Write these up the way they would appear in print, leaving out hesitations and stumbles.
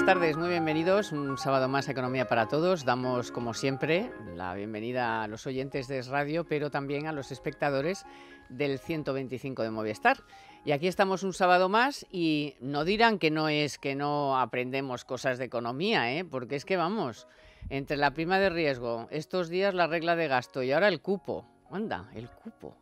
tardes, muy bienvenidos. Un sábado más a Economía para Todos. Damos, como siempre, la bienvenida a los oyentes de Es Radio, pero también a los espectadores del 125 de Movistar. Y aquí estamos un sábado más y no dirán que no es que no aprendemos cosas de economía, porque es que vamos, entre la prima de riesgo, estos días la regla de gasto y ahora el cupo. Anda, el cupo.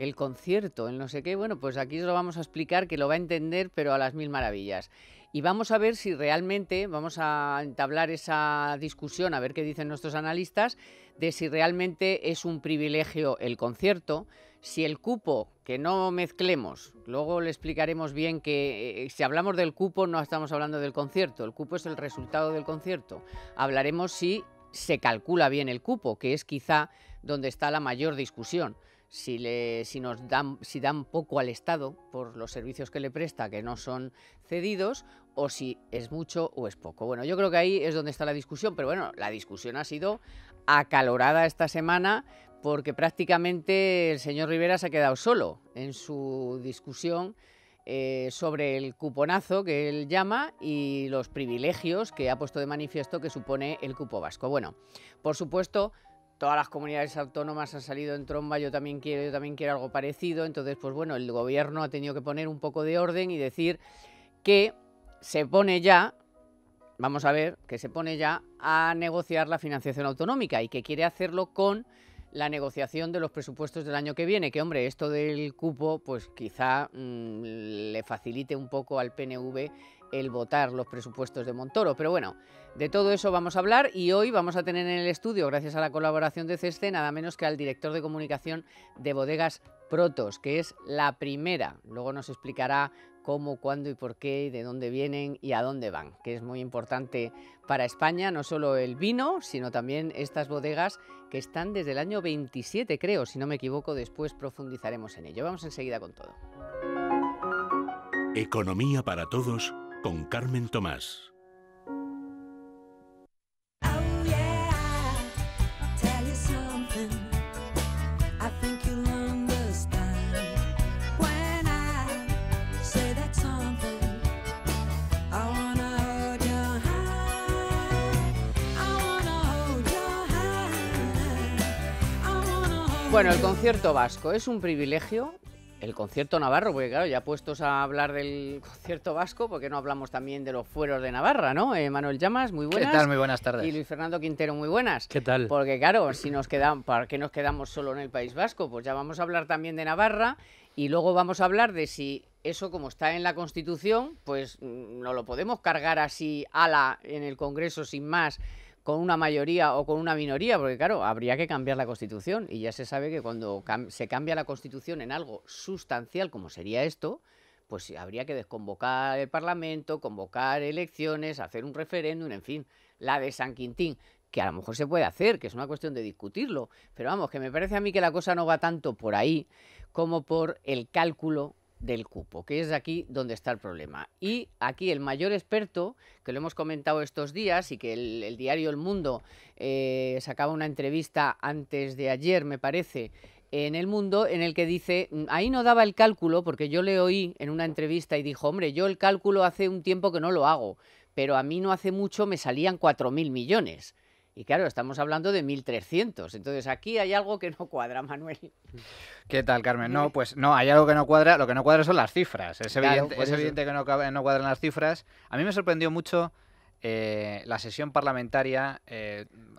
El concierto, el no sé qué, bueno, pues aquí os lo vamos a explicar, que lo va a entender, pero a las mil maravillas. Y vamos a ver si realmente, vamos a entablar esa discusión, a ver qué dicen nuestros analistas, de si realmente es un privilegio el concierto, si el cupo, que no mezclemos, luego le explicaremos bien que si hablamos del cupo no estamos hablando del concierto, el cupo es el resultado del concierto. Hablaremos si se calcula bien el cupo, que es quizá donde está la mayor discusión. Si dan poco al Estado por los servicios que le presta, que no son cedidos, o si es mucho o es poco. Bueno, yo creo que ahí es donde está la discusión, pero bueno, la discusión ha sido acalorada esta semana porque prácticamente el señor Rivera se ha quedado solo en su discusión sobre el cuponazo que él llama y los privilegios que ha puesto de manifiesto que supone el cupo vasco. Bueno, por supuesto, todas las comunidades autónomas han salido en tromba, yo también quiero algo parecido. Entonces, pues bueno, el gobierno ha tenido que poner un poco de orden y decir que se pone ya, vamos a ver, que se pone ya a negociar la financiación autonómica y que quiere hacerlo con la negociación de los presupuestos del año que viene, que hombre, esto del cupo, pues quizá le facilite un poco al PNV el votar los presupuestos de Montoro, pero bueno, de todo eso vamos a hablar y hoy vamos a tener en el estudio, gracias a la colaboración de CESCE, nada menos que al director de comunicación de Bodegas Protos, que es la primera, luego nos explicará cómo, cuándo y por qué, y de dónde vienen y a dónde van, que es muy importante para España, no solo el vino, sino también estas bodegas que están desde el año 27, creo, si no me equivoco, después profundizaremos en ello. Vamos enseguida con todo. Economía para Todos con Carmen Tomás. Bueno, el concierto vasco es un privilegio, el concierto navarro, porque claro, ya puestos a hablar del concierto vasco, ¿por qué no hablamos también de los fueros de Navarra, no? Manuel Llamas, muy buenas. ¿Qué tal? Muy buenas tardes. Y Luis Fernando Quintero, muy buenas. ¿Qué tal? Porque claro, si nos quedamos, ¿para qué nos quedamos solo en el País Vasco? Pues ya vamos a hablar también de Navarra y luego vamos a hablar de si eso, como está en la Constitución, pues no lo podemos cargar así en el Congreso sin más, con una mayoría o con una minoría, porque claro, habría que cambiar la Constitución y ya se sabe que cuando se cambia la Constitución en algo sustancial como sería esto, pues habría que desconvocar el Parlamento, convocar elecciones, hacer un referéndum, en fin, la de San Quintín, que a lo mejor se puede hacer, que es una cuestión de discutirlo, pero vamos, que me parece a mí que la cosa no va tanto por ahí como por el cálculo del cupo, que es de aquí donde está el problema. Y aquí el mayor experto, que lo hemos comentado estos días y que el diario El Mundo sacaba una entrevista antes de ayer, me parece, en El Mundo, en el que dice, ahí no daba el cálculo, porque yo le oí en una entrevista y dijo, hombre, yo el cálculo hace un tiempo que no lo hago, pero a mí no hace mucho me salían 4.000 millones. Y claro, estamos hablando de 1.300. Entonces aquí hay algo que no cuadra, Manuel. ¿Qué tal, Carmen? No, pues no, hay algo que no cuadra. Lo que no cuadra son las cifras. Es evidente, Claro, es evidente que no cuadran las cifras. A mí me sorprendió mucho la sesión parlamentaria,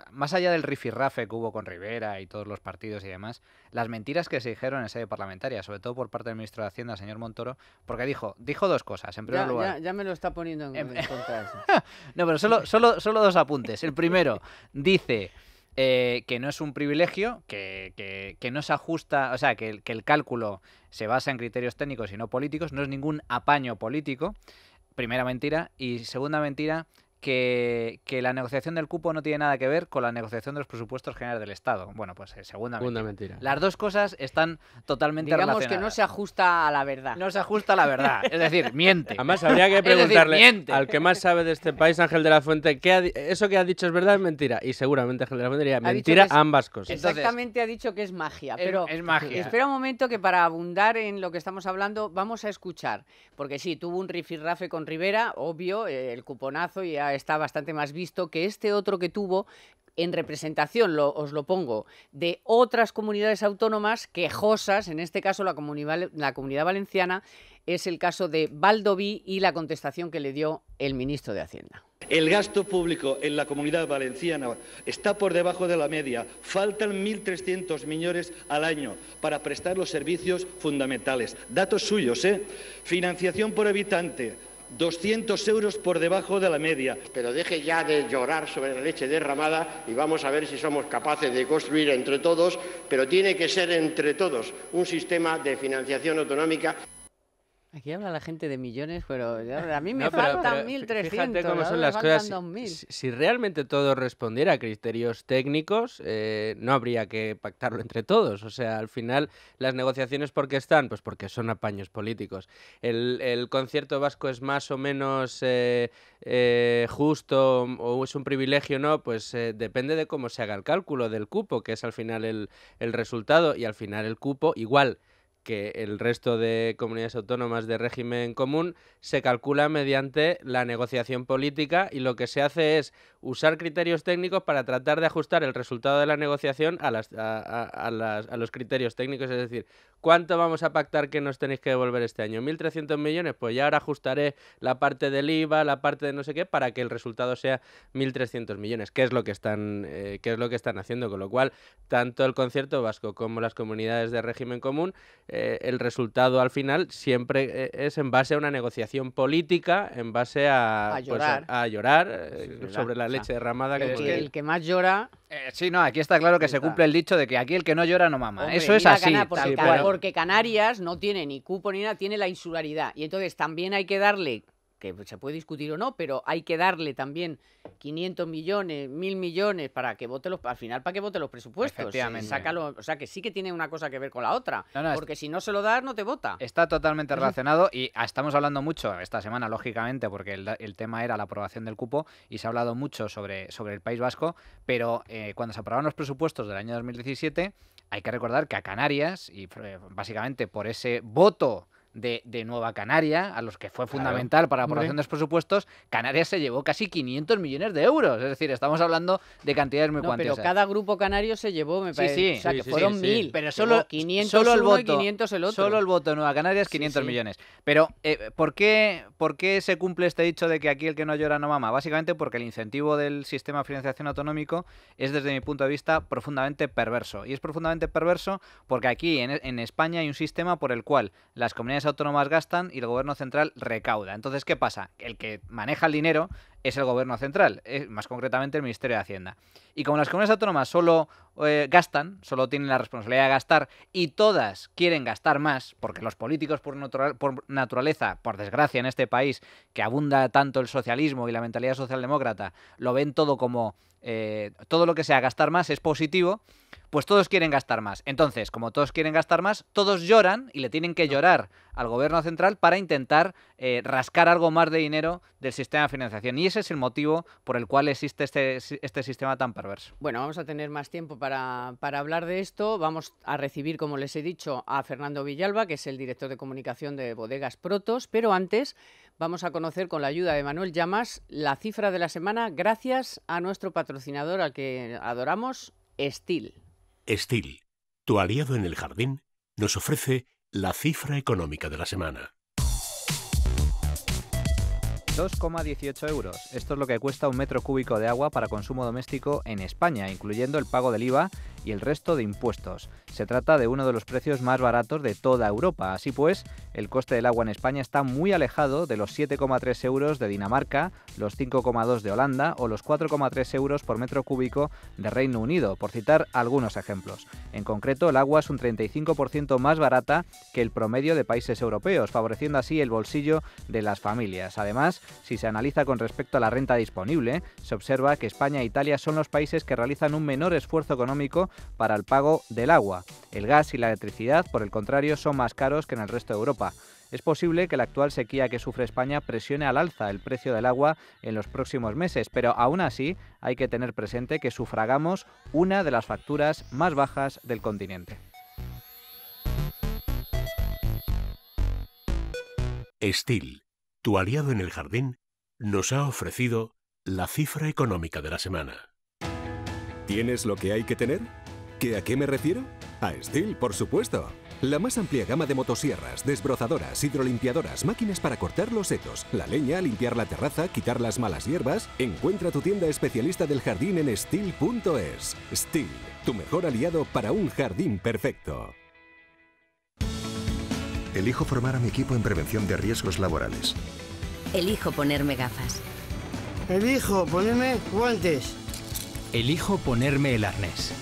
más allá del rifirrafe que hubo con Rivera y todos los partidos y demás, las mentiras que se dijeron en sede parlamentaria, sobre todo por parte del ministro de Hacienda, señor Montoro, porque dijo dos cosas. En primer lugar, ya me lo está poniendo en contra eso. No, pero solo dos apuntes. El primero dice que no es un privilegio, que no se ajusta, o sea, que el cálculo se basa en criterios técnicos y no políticos, no es ningún apaño político. Primera mentira. Y segunda mentira, que la negociación del cupo no tiene nada que ver con la negociación de los presupuestos generales del Estado. Bueno, pues segunda mentira. Las dos cosas están totalmente relacionadas. Digamos que no se ajusta a la verdad. No se ajusta a la verdad, es decir, miente. Además, habría que preguntarle al que más sabe de este país, Ángel de la Fuente, eso que ha dicho es verdad o es mentira. Y seguramente Ángel de la Fuente diría mentira a ambas cosas. Exactamente, ha dicho que es magia. Pero es magia. Espera un momento, que para abundar en lo que estamos hablando vamos a escuchar. Porque sí, tuvo un rifirrafe con Rivera, obvio, el cuponazo ya está bastante más visto que este otro que tuvo en representación, os lo pongo, de otras comunidades autónomas quejosas, en este caso la Comunidad Valenciana, es el caso de Valdoví y la contestación que le dio el ministro de Hacienda. El gasto público en la Comunidad Valenciana está por debajo de la media. Faltan 1.300 millones al año para prestar los servicios fundamentales. Datos suyos, ¿eh? Financiación por habitante, 200 euros por debajo de la media. Pero deje ya de llorar sobre la leche derramada y vamos a ver si somos capaces de construir entre todos, pero tiene que ser entre todos un sistema de financiación autonómica. Aquí habla la gente de millones, pero a mí me faltan 1.300. Fíjate cómo son las cosas. Si realmente todo respondiera a criterios técnicos, no habría que pactarlo entre todos. O sea, al final, las negociaciones, ¿por qué están? Pues porque son apaños políticos. El concierto vasco es más o menos justo o es un privilegio, ¿no? Pues depende de cómo se haga el cálculo del cupo, que es al final el resultado. Y al final el cupo, igual que el resto de comunidades autónomas de régimen común, se calcula mediante la negociación política, y lo que se hace es usar criterios técnicos para tratar de ajustar el resultado de la negociación a los criterios técnicos. Es decir, ¿cuánto vamos a pactar que nos tenéis que devolver este año? ¿1.300 millones? Pues ya ahora ajustaré la parte del IVA, la parte de no sé qué, para que el resultado sea 1.300 millones, que es lo que están haciendo. Con lo cual, tanto el concierto vasco como las comunidades de régimen común, el resultado al final siempre es en base a una negociación política, en base a llorar sobre la leche derramada. El que más llora... sí, no, aquí está claro que se cumple el dicho de que aquí el que no llora no mama. Hombre, eso es así. Porque Canarias no tiene ni cupo ni nada, tiene la insularidad. Y entonces también hay que darle, que se puede discutir o no, pero hay que darle también 500 millones, 1.000 millones para que vote al final, para que vote los presupuestos. Efectivamente. Sácalo, o sea, que sí que tiene una cosa que ver con la otra. Porque si no se lo das, no te vota. Está totalmente relacionado, y estamos hablando mucho esta semana, lógicamente, porque el tema era la aprobación del cupo, y se ha hablado mucho sobre el País Vasco, pero cuando se aprobaron los presupuestos del año 2017, hay que recordar que a Canarias, y básicamente por ese voto de Nueva Canaria, a los que fue fundamental para la aprobación de los presupuestos, Canarias se llevó casi 500 millones de euros. Es decir, estamos hablando de cantidades muy cuantiosas. Pero cada grupo canario se llevó, me parece. Sí, o sea, que fueron 1.000. Pero solo 500 solo el voto, y 500 el otro. Solo el voto de Nueva Canarias, 500 millones. Pero, ¿por qué se cumple este dicho de que aquí el que no llora no mama? Básicamente porque el incentivo del sistema de financiación autonómico es, desde mi punto de vista, profundamente perverso. Y es profundamente perverso porque aquí, en España, hay un sistema por el cual las comunidades autónomas gastan y el gobierno central recauda. Entonces, ¿qué pasa? El que maneja el dinero es el gobierno central, más concretamente el Ministerio de Hacienda. Y como las comunidades autónomas solo gastan, solo tienen la responsabilidad de gastar, y todas quieren gastar más, porque los políticos por naturaleza, por desgracia en este país, que abunda tanto el socialismo y la mentalidad socialdemócrata, lo ven todo como todo lo que sea gastar más es positivo, pues todos quieren gastar más. Entonces, como todos quieren gastar más, todos lloran y le tienen que llorar al gobierno central para intentar rascar algo más de dinero del sistema de financiación. Y ese es el motivo por el cual existe este sistema tan perverso. Bueno, vamos a tener más tiempo para hablar de esto. Vamos a recibir, como les he dicho, a Fernando Villalba, que es el director de comunicación de Bodegas Protos. Pero antes vamos a conocer, con la ayuda de Manuel Llamas, la cifra de la semana, gracias a nuestro patrocinador al que adoramos, Estil. Estil, tu aliado en el jardín, nos ofrece la cifra económica de la semana. 2,18 euros. Esto es lo que cuesta un metro cúbico de agua para consumo doméstico en España, incluyendo el pago del IVA y el resto de impuestos. Se trata de uno de los precios más baratos de toda Europa. Así pues, el coste del agua en España está muy alejado de los 7,3 euros de Dinamarca, los 5,2 de Holanda o los 4,3 euros por metro cúbico de Reino Unido, por citar algunos ejemplos. En concreto, el agua es un 35% más barata que el promedio de países europeos, favoreciendo así el bolsillo de las familias. Además, si se analiza con respecto a la renta disponible, se observa que España e Italia son los países que realizan un menor esfuerzo económico para el pago del agua. El gas y la electricidad, por el contrario, son más caros que en el resto de Europa. Es posible que la actual sequía que sufre España presione al alza el precio del agua en los próximos meses, pero aún así hay que tener presente que sufragamos una de las facturas más bajas del continente. Stihl, tu aliado en el jardín, nos ha ofrecido la cifra económica de la semana. ¿Tienes lo que hay que tener? ¿A qué me refiero? A Stihl, por supuesto. La más amplia gama de motosierras, desbrozadoras, hidrolimpiadoras, máquinas para cortar los setos, la leña, limpiar la terraza, quitar las malas hierbas. Encuentra tu tienda especialista del jardín en Stihl.es. Stihl, tu mejor aliado para un jardín perfecto. Elijo formar a mi equipo en prevención de riesgos laborales. Elijo ponerme gafas. Elijo ponerme guantes. Elijo ponerme el arnés.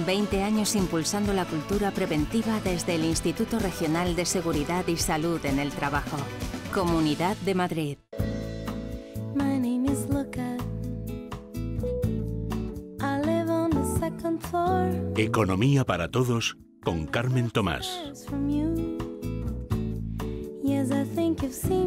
20 años impulsando la cultura preventiva desde el Instituto Regional de Seguridad y Salud en el Trabajo. Comunidad de Madrid. My name is Luca. I live on the second floor. Economía para todos con Carmen Tomás.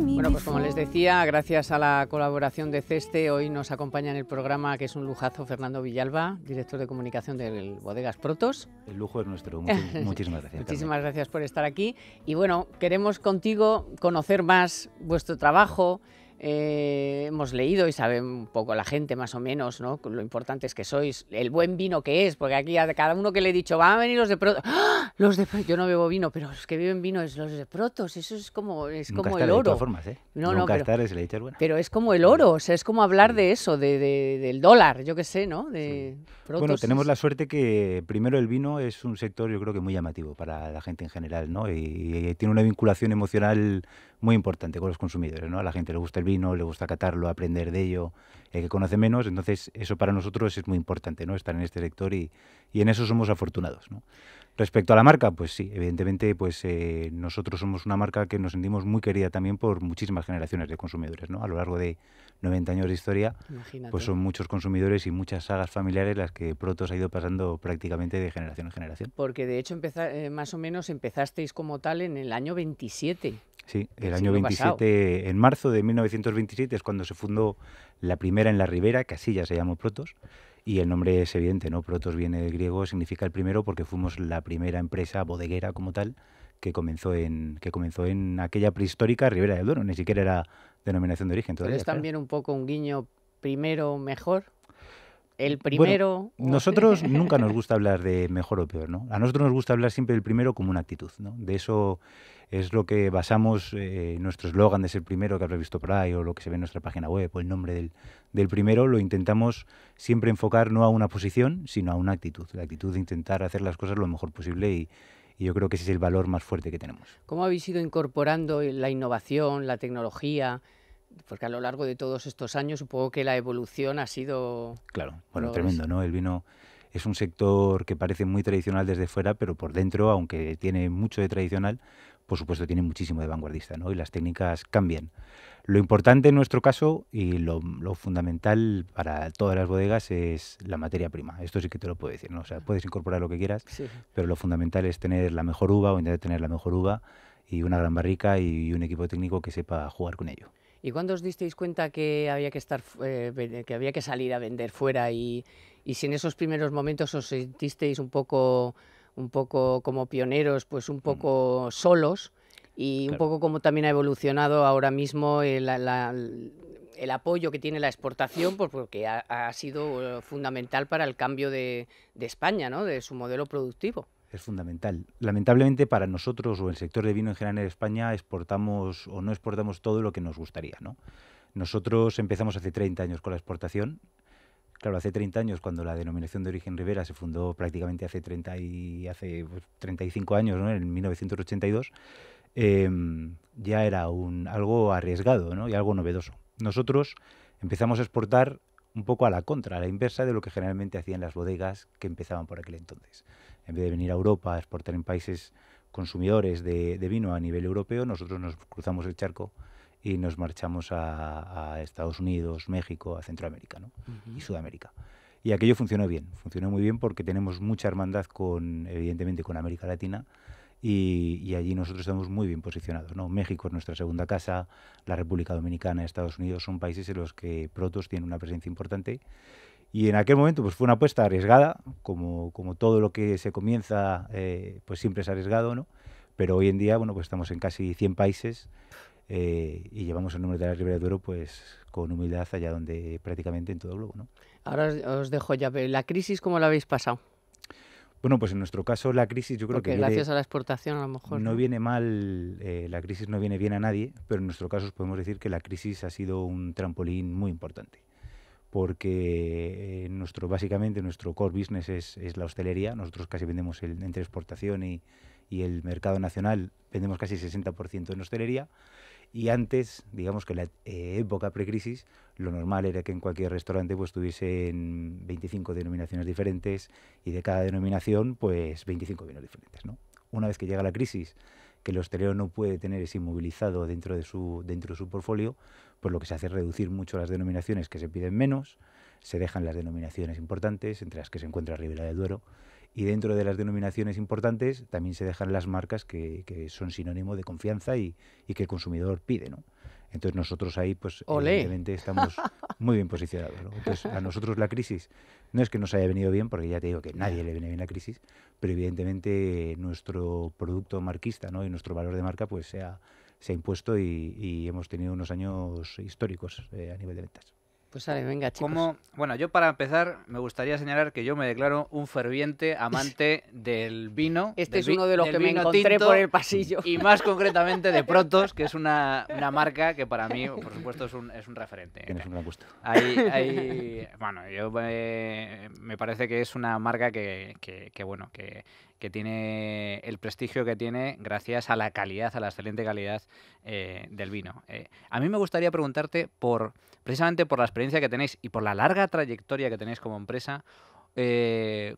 Bueno, pues como les decía, gracias a la colaboración de CESTE, hoy nos acompaña en el programa, que es un lujazo, Fernando Villalba, director de comunicación del Bodegas Protos. El lujo es nuestro. Muchísimas gracias. Muchísimas gracias por estar aquí. Y bueno, queremos contigo conocer más vuestro trabajo. Hemos leído y sabe un poco la gente más o menos, ¿no?, lo importantes que sois, el buen vino que es, porque aquí a cada uno que le he dicho, van a venir los de Protos, ¡ah! Yo no bebo vino, pero los que beben vino es los de Protos, eso es como el oro. De todas formas, ¿eh? Nunca estar, si le echas bueno. Pero es como el oro, o sea, es como hablar de eso, del dólar, yo qué sé, ¿no? De Protos. Bueno, tenemos la suerte que primero el vino es un sector, yo creo que muy llamativo para la gente en general, ¿no? Y tiene una vinculación emocional muy importante con los consumidores, ¿no? A la gente le gusta el vino, le gusta catarlo, aprender de ello, que conoce menos, entonces eso para nosotros es muy importante, ¿no?, estar en este sector y en eso somos afortunados, ¿no? Respecto a la marca, pues sí, evidentemente pues nosotros somos una marca que nos sentimos muy querida también por muchísimas generaciones de consumidores, ¿no? A lo largo de 90 años de historia, imagínate, pues son muchos consumidores y muchas sagas familiares las que Protos ha ido pasando prácticamente de generación en generación. Porque de hecho más o menos empezasteis como tal en el año 27. Sí, el año 27, en marzo de 1927 es cuando se fundó la primera en la Ribera, que así ya se llamó Protos, y el nombre es evidente, ¿no? Protos viene del griego, significa el primero, porque fuimos la primera empresa bodeguera como tal que comenzó en aquella prehistórica Ribera del Duero, ni siquiera era denominación de origen todavía. ¿Pero es también un poco un guiño primero, mejor? El primero... Bueno, nosotros nunca nos gusta hablar de mejor o peor, ¿no? A nosotros nos gusta hablar siempre del primero como una actitud, ¿no? De eso es lo que basamos nuestro eslogan de ser primero, que habrás visto por ahí, o lo que se ve en nuestra página web, o el nombre del primero, lo intentamos siempre enfocar no a una posición, sino a una actitud. La actitud de intentar hacer las cosas lo mejor posible y yo creo que ese es el valor más fuerte que tenemos. ¿Cómo habéis ido incorporando la innovación, la tecnología? Porque a lo largo de todos estos años supongo que la evolución ha sido... Claro, bueno, tremendo, ¿no? El vino es un sector que parece muy tradicional desde fuera, pero por dentro, aunque tiene mucho de tradicional, por supuesto tiene muchísimo de vanguardista, ¿no? Y las técnicas cambian. Lo importante en nuestro caso y lo fundamental para todas las bodegas es la materia prima. Esto sí que te lo puedo decir, ¿no? O sea, puedes incorporar lo que quieras, sí, pero lo fundamental es tener la mejor uva o intentar tener la mejor uva y una gran barrica y un equipo técnico que sepa jugar con ello. ¿Y cuándo os disteis cuenta que había que salir a vender fuera y si en esos primeros momentos os sentisteis un poco como pioneros, pues un poco solos y un poco como también ha evolucionado ahora mismo el apoyo que tiene la exportación, pues porque ha sido fundamental para el cambio de España, ¿no?, de su modelo productivo? Es fundamental. Lamentablemente para nosotros o el sector de vino en general en España exportamos o no exportamos todo lo que nos gustaría, ¿no? Nosotros empezamos hace 30 años con la exportación. Claro, hace 30 años, cuando la denominación de origen Ribera se fundó prácticamente hace 35 años, ¿no? En 1982, ya era algo arriesgado, ¿no? Y algo novedoso. Nosotros empezamos a exportar un poco a la contra, a la inversa de lo que generalmente hacían las bodegas que empezaban por aquel entonces. En vez de venir a Europa a exportar en países consumidores de vino a nivel europeo, nosotros nos cruzamos el charco y nos marchamos a Estados Unidos, México, a Centroamérica, ¿no? Y Sudamérica. Y aquello funcionó muy bien porque tenemos mucha hermandad evidentemente con América Latina, y allí nosotros estamos muy bien posicionados, ¿no? México es nuestra segunda casa, la República Dominicana, Estados Unidos son países en los que Protos tiene una presencia importante. Y en aquel momento pues fue una apuesta arriesgada, como todo lo que se comienza, pues siempre es arriesgado, ¿no? Pero hoy en día, bueno, pues estamos en casi 100 países y llevamos el número de la Ribera del Duero pues con humildad allá donde prácticamente en todo el globo, ¿no? Ahora os dejo ya, ¿la crisis cómo la habéis pasado? Bueno, pues en nuestro caso la crisis yo creo Porque que gracias a la exportación a lo mejor no viene mal, la crisis no viene bien a nadie, pero en nuestro caso podemos decir que la crisis ha sido un trampolín muy importante, porque básicamente nuestro core business es la hostelería. Nosotros casi vendemos entre exportación y el mercado nacional, vendemos casi 60% en hostelería. Y antes, digamos que en la época precrisis, lo normal era que en cualquier restaurante pues tuviesen 25 denominaciones diferentes y de cada denominación pues 25 vinos diferentes, ¿no? Una vez que llega la crisis, que el hostelero no puede tener ese inmovilizado dentro de su portfolio, pues lo que se hace es reducir mucho las denominaciones que se piden menos, se dejan las denominaciones importantes, entre las que se encuentra Ribera del Duero, y dentro de las denominaciones importantes también se dejan las marcas que son sinónimo de confianza y que el consumidor pide, ¿no? Entonces nosotros ahí pues evidentemente estamos muy bien posicionados, ¿no? Entonces a nosotros la crisis no es que nos haya venido bien, porque ya te digo que nadie le viene bien la crisis, pero evidentemente nuestro producto marquista, ¿no? Y nuestro valor de marca pues se ha impuesto y hemos tenido unos años históricos a nivel de ventas. Pues sale, venga, chicos. Bueno, yo para empezar me gustaría señalar que yo me declaro un ferviente amante del vino. Este es uno de los que me encontré por el pasillo. Y más concretamente de Protos, que es una marca que para mí, por supuesto, es un referente. Tienes un gran gusto. Bueno, me parece que es una marca que tiene el prestigio que tiene gracias a la calidad, a la excelente calidad del vino. A mí me gustaría preguntarte precisamente por la experiencia que tenéis y por la larga trayectoria que tenéis como empresa,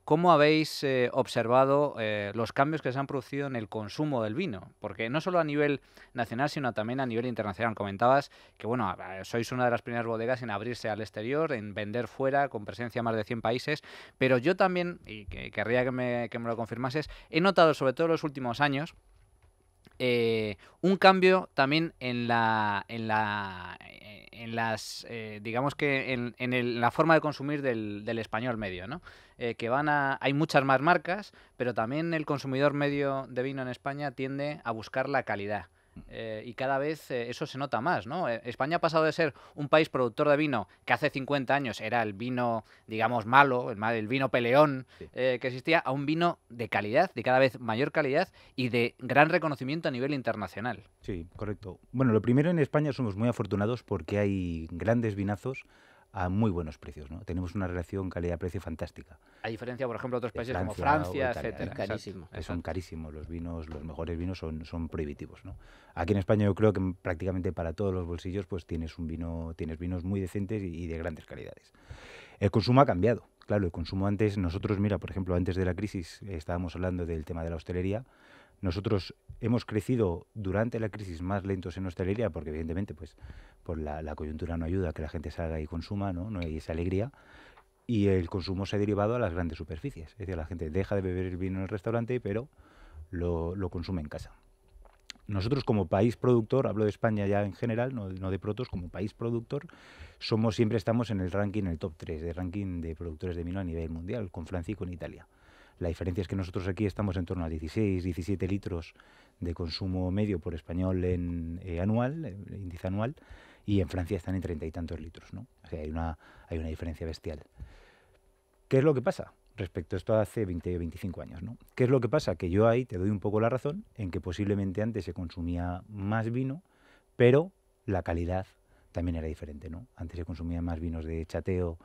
¿cómo habéis observado los cambios que se han producido en el consumo del vino? Porque no solo a nivel nacional, sino también a nivel internacional. Comentabas que bueno, sois una de las primeras bodegas en abrirse al exterior, en vender fuera, con presencia en más de 100 países, pero yo también, y querría que me lo confirmases, he notado sobre todo en los últimos años un cambio también en la forma de consumir del español medio, ¿no? Hay muchas más marcas, pero también el consumidor medio de vino en España tiende a buscar la calidad. Y cada vez eso se nota más, ¿no? España ha pasado de ser un país productor de vino que hace 50 años era el vino, digamos, malo, el vino peleón que existía, a un vino de calidad, de cada vez mayor calidad y de gran reconocimiento a nivel internacional. Sí, correcto. Bueno, lo primero, en España somos muy afortunados porque hay grandes vinazos a muy buenos precios, ¿no? Tenemos una relación calidad-precio fantástica. A diferencia, por ejemplo, de otros países como Francia, etcétera. Carísimo. Son carísimos los vinos, los mejores vinos son prohibitivos, ¿no? Aquí en España yo creo que prácticamente para todos los bolsillos pues tienes vinos muy decentes y de grandes calidades. El consumo ha cambiado. Claro, el consumo antes, nosotros, mira, por ejemplo, antes de la crisis estábamos hablando del tema de la hostelería. Nosotros hemos crecido durante la crisis más lentos en hostelería porque evidentemente pues por la coyuntura no ayuda a que la gente salga y consuma, no hay esa alegría, y el consumo se ha derivado a las grandes superficies. Es decir, la gente deja de beber el vino en el restaurante, pero lo consume en casa. Nosotros como país productor, hablo de España ya en general, no de Protos, como país productor, siempre estamos en el ranking, en el top 3 de ranking de productores de vino a nivel mundial, con Francia y con Italia. La diferencia es que nosotros aquí estamos en torno a 16, 17 litros de consumo medio por español anual, índice anual, y en Francia están en 30 y tantos litros, ¿no? O sea, hay una diferencia bestial. ¿Qué es lo que pasa respecto a esto hace 20 o 25 años, ¿no? ¿Qué es lo que pasa? Que yo ahí te doy un poco la razón en que posiblemente antes se consumía más vino, pero la calidad también era diferente, ¿no? Antes se consumían más vinos de chateo,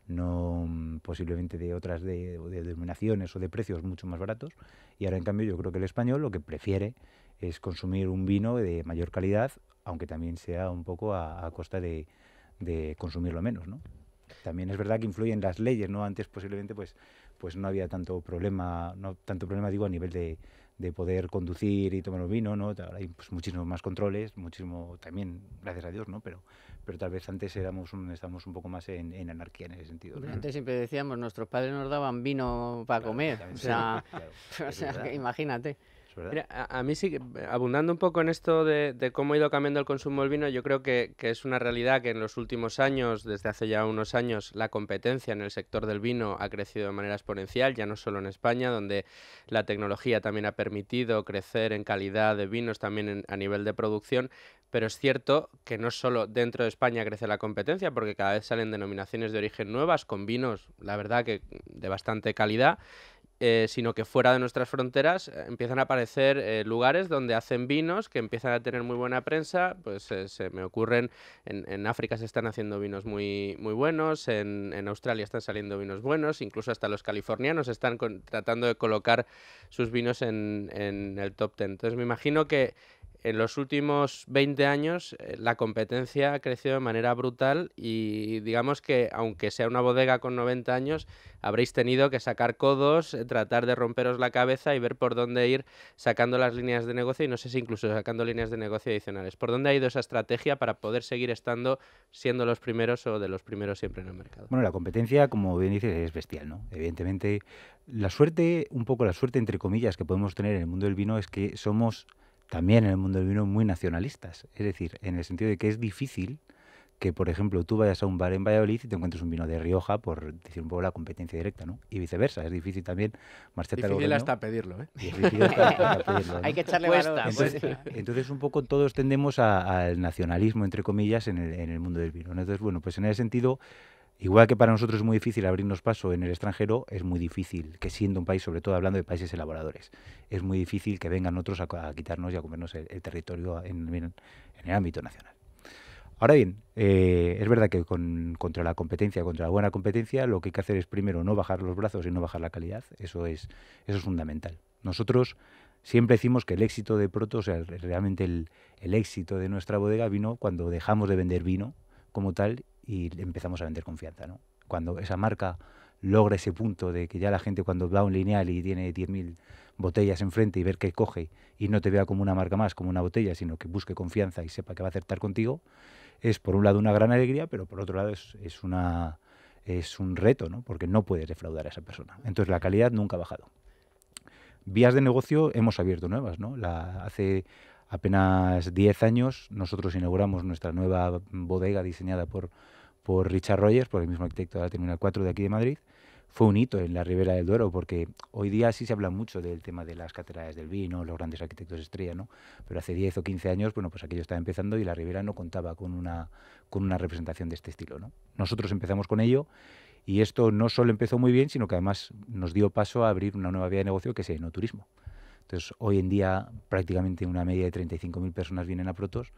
no posiblemente de otras de denominaciones o de precios mucho más baratos, y ahora en cambio yo creo que el español lo que prefiere es consumir un vino de mayor calidad, aunque también sea un poco a costa de consumirlo menos, ¿no? También es verdad que influyen las leyes, ¿no? Antes posiblemente pues no había tanto problema digo a nivel de poder conducir y tomar un vino, ¿no? Ahora hay pues muchísimos más controles, muchísimo también, gracias a Dios, ¿no? Pero tal vez antes estábamos un poco más en anarquía en ese sentido, ¿no? Antes siempre decíamos, nuestros padres nos daban vino para comer, o sea, que imagínate. Mira, a mí sí, abundando un poco en esto de cómo ha ido cambiando el consumo del vino, yo creo que es una realidad que en los últimos años, desde hace ya unos años, la competencia en el sector del vino ha crecido de manera exponencial, ya no solo en España, donde la tecnología también ha permitido crecer en calidad de vinos, también a nivel de producción, pero es cierto que no solo dentro de España crece la competencia, porque cada vez salen denominaciones de origen nuevas, con vinos, la verdad, que de bastante calidad, sino que fuera de nuestras fronteras empiezan a aparecer lugares donde hacen vinos que empiezan a tener muy buena prensa. Pues se me ocurren, en África se están haciendo vinos muy, muy buenos, en Australia están saliendo vinos buenos, incluso hasta los californianos están tratando de colocar sus vinos en el top 10. Entonces me imagino que en los últimos 20 años la competencia ha crecido de manera brutal y digamos que aunque sea una bodega con 90 años, habréis tenido que sacar codos, tratar de romperos la cabeza y ver por dónde ir sacando las líneas de negocio y no sé si incluso sacando líneas de negocio adicionales. ¿Por dónde ha ido esa estrategia para poder seguir siendo los primeros o de los primeros siempre en el mercado? Bueno, la competencia, como bien dices, es bestial, ¿no? Evidentemente, la suerte entre comillas que podemos tener en el mundo del vino es que somos también en el mundo del vino muy nacionalistas, es decir, en el sentido de que es difícil que, por ejemplo, tú vayas a un bar en Valladolid y te encuentres un vino de Rioja, por decir un poco la competencia directa, ¿no? Y viceversa, es difícil también marcharte a Difícil hasta pedirlo, ¿eh? Y es difícil hasta pedirlo, ¿no? Hay que echarle valor. Entonces, un poco todos tendemos al nacionalismo, entre comillas, en el mundo del vino, ¿no? Entonces, bueno, pues en ese sentido, igual que para nosotros es muy difícil abrirnos paso en el extranjero, es muy difícil que siendo un país, sobre todo hablando de países elaboradores, es muy difícil que vengan otros a quitarnos y a comernos el territorio en el ámbito nacional. Ahora bien, es verdad que contra la buena competencia, lo que hay que hacer es primero no bajar los brazos y no bajar la calidad. Eso es fundamental. Nosotros siempre decimos que el éxito de Proto, o sea, realmente el éxito de nuestra bodega vino cuando dejamos de vender vino como tal y empezamos a vender confianza, ¿no? Cuando esa marca logra ese punto de que ya la gente cuando va a un lineal y tiene 10.000 botellas enfrente y ver que coge y no te vea como una marca más, como una botella, sino que busque confianza y sepa que va a acertar contigo, es por un lado una gran alegría, pero por otro lado es un reto, ¿no? Porque no puedes defraudar a esa persona. Entonces la calidad nunca ha bajado. Vías de negocio hemos abierto nuevas, ¿no? Hace apenas 10 años nosotros inauguramos nuestra nueva bodega diseñada por Richard Rogers, por el mismo arquitecto de la Terminal 4 de aquí de Madrid. Fue un hito en la Ribera del Duero, porque hoy día sí se habla mucho del tema de las catedrales del vino, los grandes arquitectos estrella, ¿no? Pero hace 10 o 15 años, bueno, pues aquello estaba empezando y la Ribera no contaba con una representación de este estilo, ¿no? Nosotros empezamos con ello y esto no solo empezó muy bien, sino que además nos dio paso a abrir una nueva vía de negocio que es el enoturismo. Entonces, hoy en día prácticamente una media de 35.000 personas vienen a Protos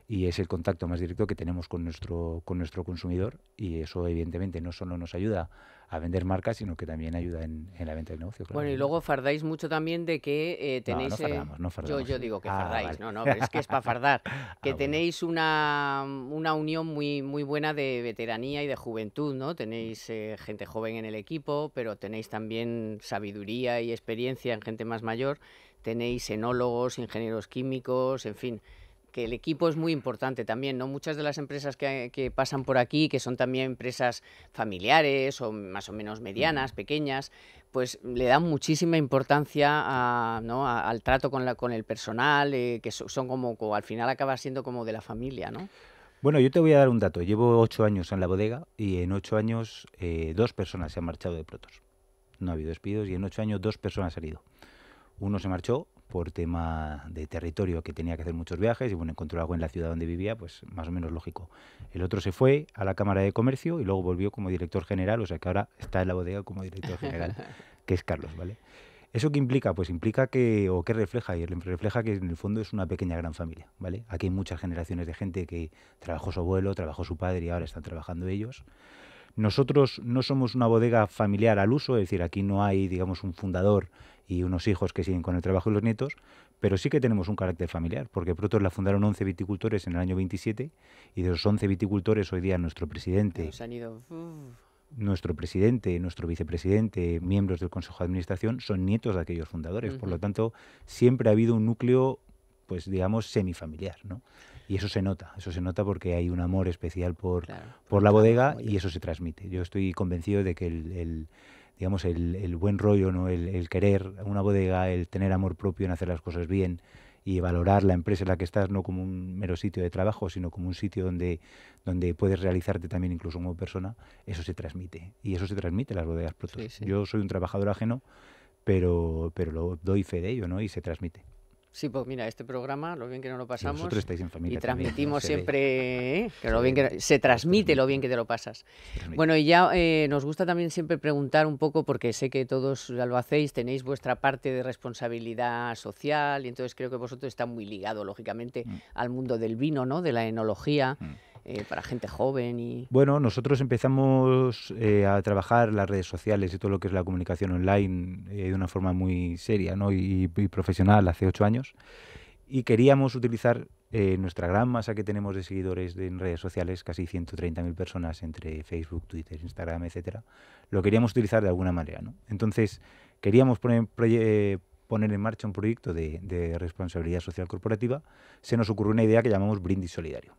y es el contacto más directo que tenemos con nuestro consumidor y eso evidentemente no solo nos ayuda a vender marcas, sino que también ayuda en la venta del negocio. Claro. Bueno, y luego fardáis mucho también de que tenéis... No fardamos. Yo digo que fardáis, vale. no, pero es que es para fardar. Que tenéis una unión muy, muy buena de veteranía y de juventud, ¿no? Tenéis gente joven en el equipo, pero tenéis también sabiduría y experiencia en gente más mayor. Tenéis enólogos, ingenieros químicos, en fin... que el equipo es muy importante también, ¿no? Muchas de las empresas que pasan por aquí, que son también empresas familiares o más o menos medianas, pequeñas, pues le dan muchísima importancia al trato con el personal, que son como al final acaba siendo como de la familia, ¿no? Bueno, yo te voy a dar un dato. Llevo 8 años en la bodega y en 8 años 2 personas se han marchado de Protos. No ha habido despidos y en 8 años 2 personas han salido. Uno se marchó por tema de territorio, que tenía que hacer muchos viajes y bueno, encontró algo en la ciudad donde vivía, pues más o menos lógico. El otro se fue a la Cámara de Comercio y luego volvió como director general, o sea que ahora está en la bodega como director general, que es Carlos, ¿vale? ¿Eso qué implica? Pues implica que, o qué refleja, y refleja que en el fondo es una pequeña gran familia, ¿vale? Aquí hay muchas generaciones de gente que trabajó su abuelo, trabajó su padre y ahora están trabajando ellos. Nosotros no somos una bodega familiar al uso, es decir, aquí no hay, digamos, un fundador y unos hijos que siguen con el trabajo y los nietos, pero sí que tenemos un carácter familiar, porque Protos la fundaron 11 viticultores en el año 27 y de los 11 viticultores hoy día nuestro presidente, nuestro vicepresidente, miembros del Consejo de Administración son nietos de aquellos fundadores. Por lo tanto, siempre ha habido un núcleo, pues digamos, semifamiliar, ¿no? Y eso se nota porque hay un amor especial por la bodega y eso se transmite. Yo estoy convencido de que el buen rollo, ¿no? El querer una bodega, el tener amor propio en hacer las cosas bien y valorar la empresa en la que estás no como un mero sitio de trabajo, sino como un sitio donde puedes realizarte también incluso como persona, eso se transmite. Y eso se transmite en las bodegas Protos. Sí, sí. Yo soy un trabajador ajeno, pero lo doy fe de ello, ¿no? Y se transmite. Sí, pues mira, este programa, lo bien que nos lo pasamos. Vosotros estáis en familia. Y transmitimos también, siempre, que lo bien que se transmite lo bien que te lo pasas. Bueno, y ya nos gusta también siempre preguntar un poco, porque sé que todos ya lo hacéis, tenéis vuestra parte de responsabilidad social, y entonces creo que vosotros está muy ligado, lógicamente, al mundo del vino, ¿no? De la enología. Para gente joven y... Bueno, nosotros empezamos a trabajar las redes sociales y todo lo que es la comunicación online de una forma muy seria, ¿no? y profesional hace 8 años y queríamos utilizar nuestra gran masa que tenemos de seguidores en redes sociales, casi 130.000 personas entre Facebook, Twitter, Instagram, etcétera, lo queríamos utilizar de alguna manera, ¿no? Entonces queríamos poner en marcha un proyecto de responsabilidad social corporativa. Se nos ocurrió una idea que llamamos Brindis Solidario.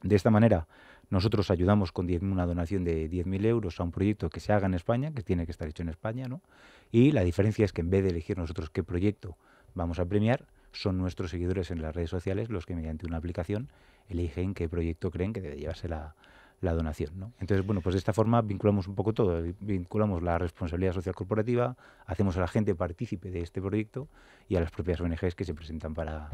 De esta manera, nosotros ayudamos con una donación de 10.000 euros a un proyecto que se haga en España, que tiene que estar hecho en España, ¿no? Y la diferencia es que en vez de elegir nosotros qué proyecto vamos a premiar, son nuestros seguidores en las redes sociales los que mediante una aplicación eligen qué proyecto creen que debe llevarse la donación, ¿no? Entonces, bueno, pues de esta forma vinculamos un poco todo, vinculamos la responsabilidad social corporativa, hacemos a la gente partícipe de este proyecto y a las propias ONGs que se presentan para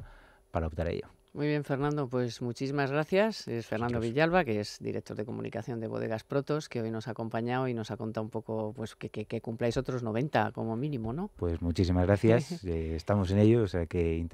optar a ello. Muy bien, Fernando, pues muchísimas gracias. Es Fernando Villalba, que es director de comunicación de Bodegas Protos, que hoy nos ha acompañado y nos ha contado un poco pues que cumpláis otros 90 como mínimo, ¿no? Pues muchísimas gracias. Estamos en ello, o sea que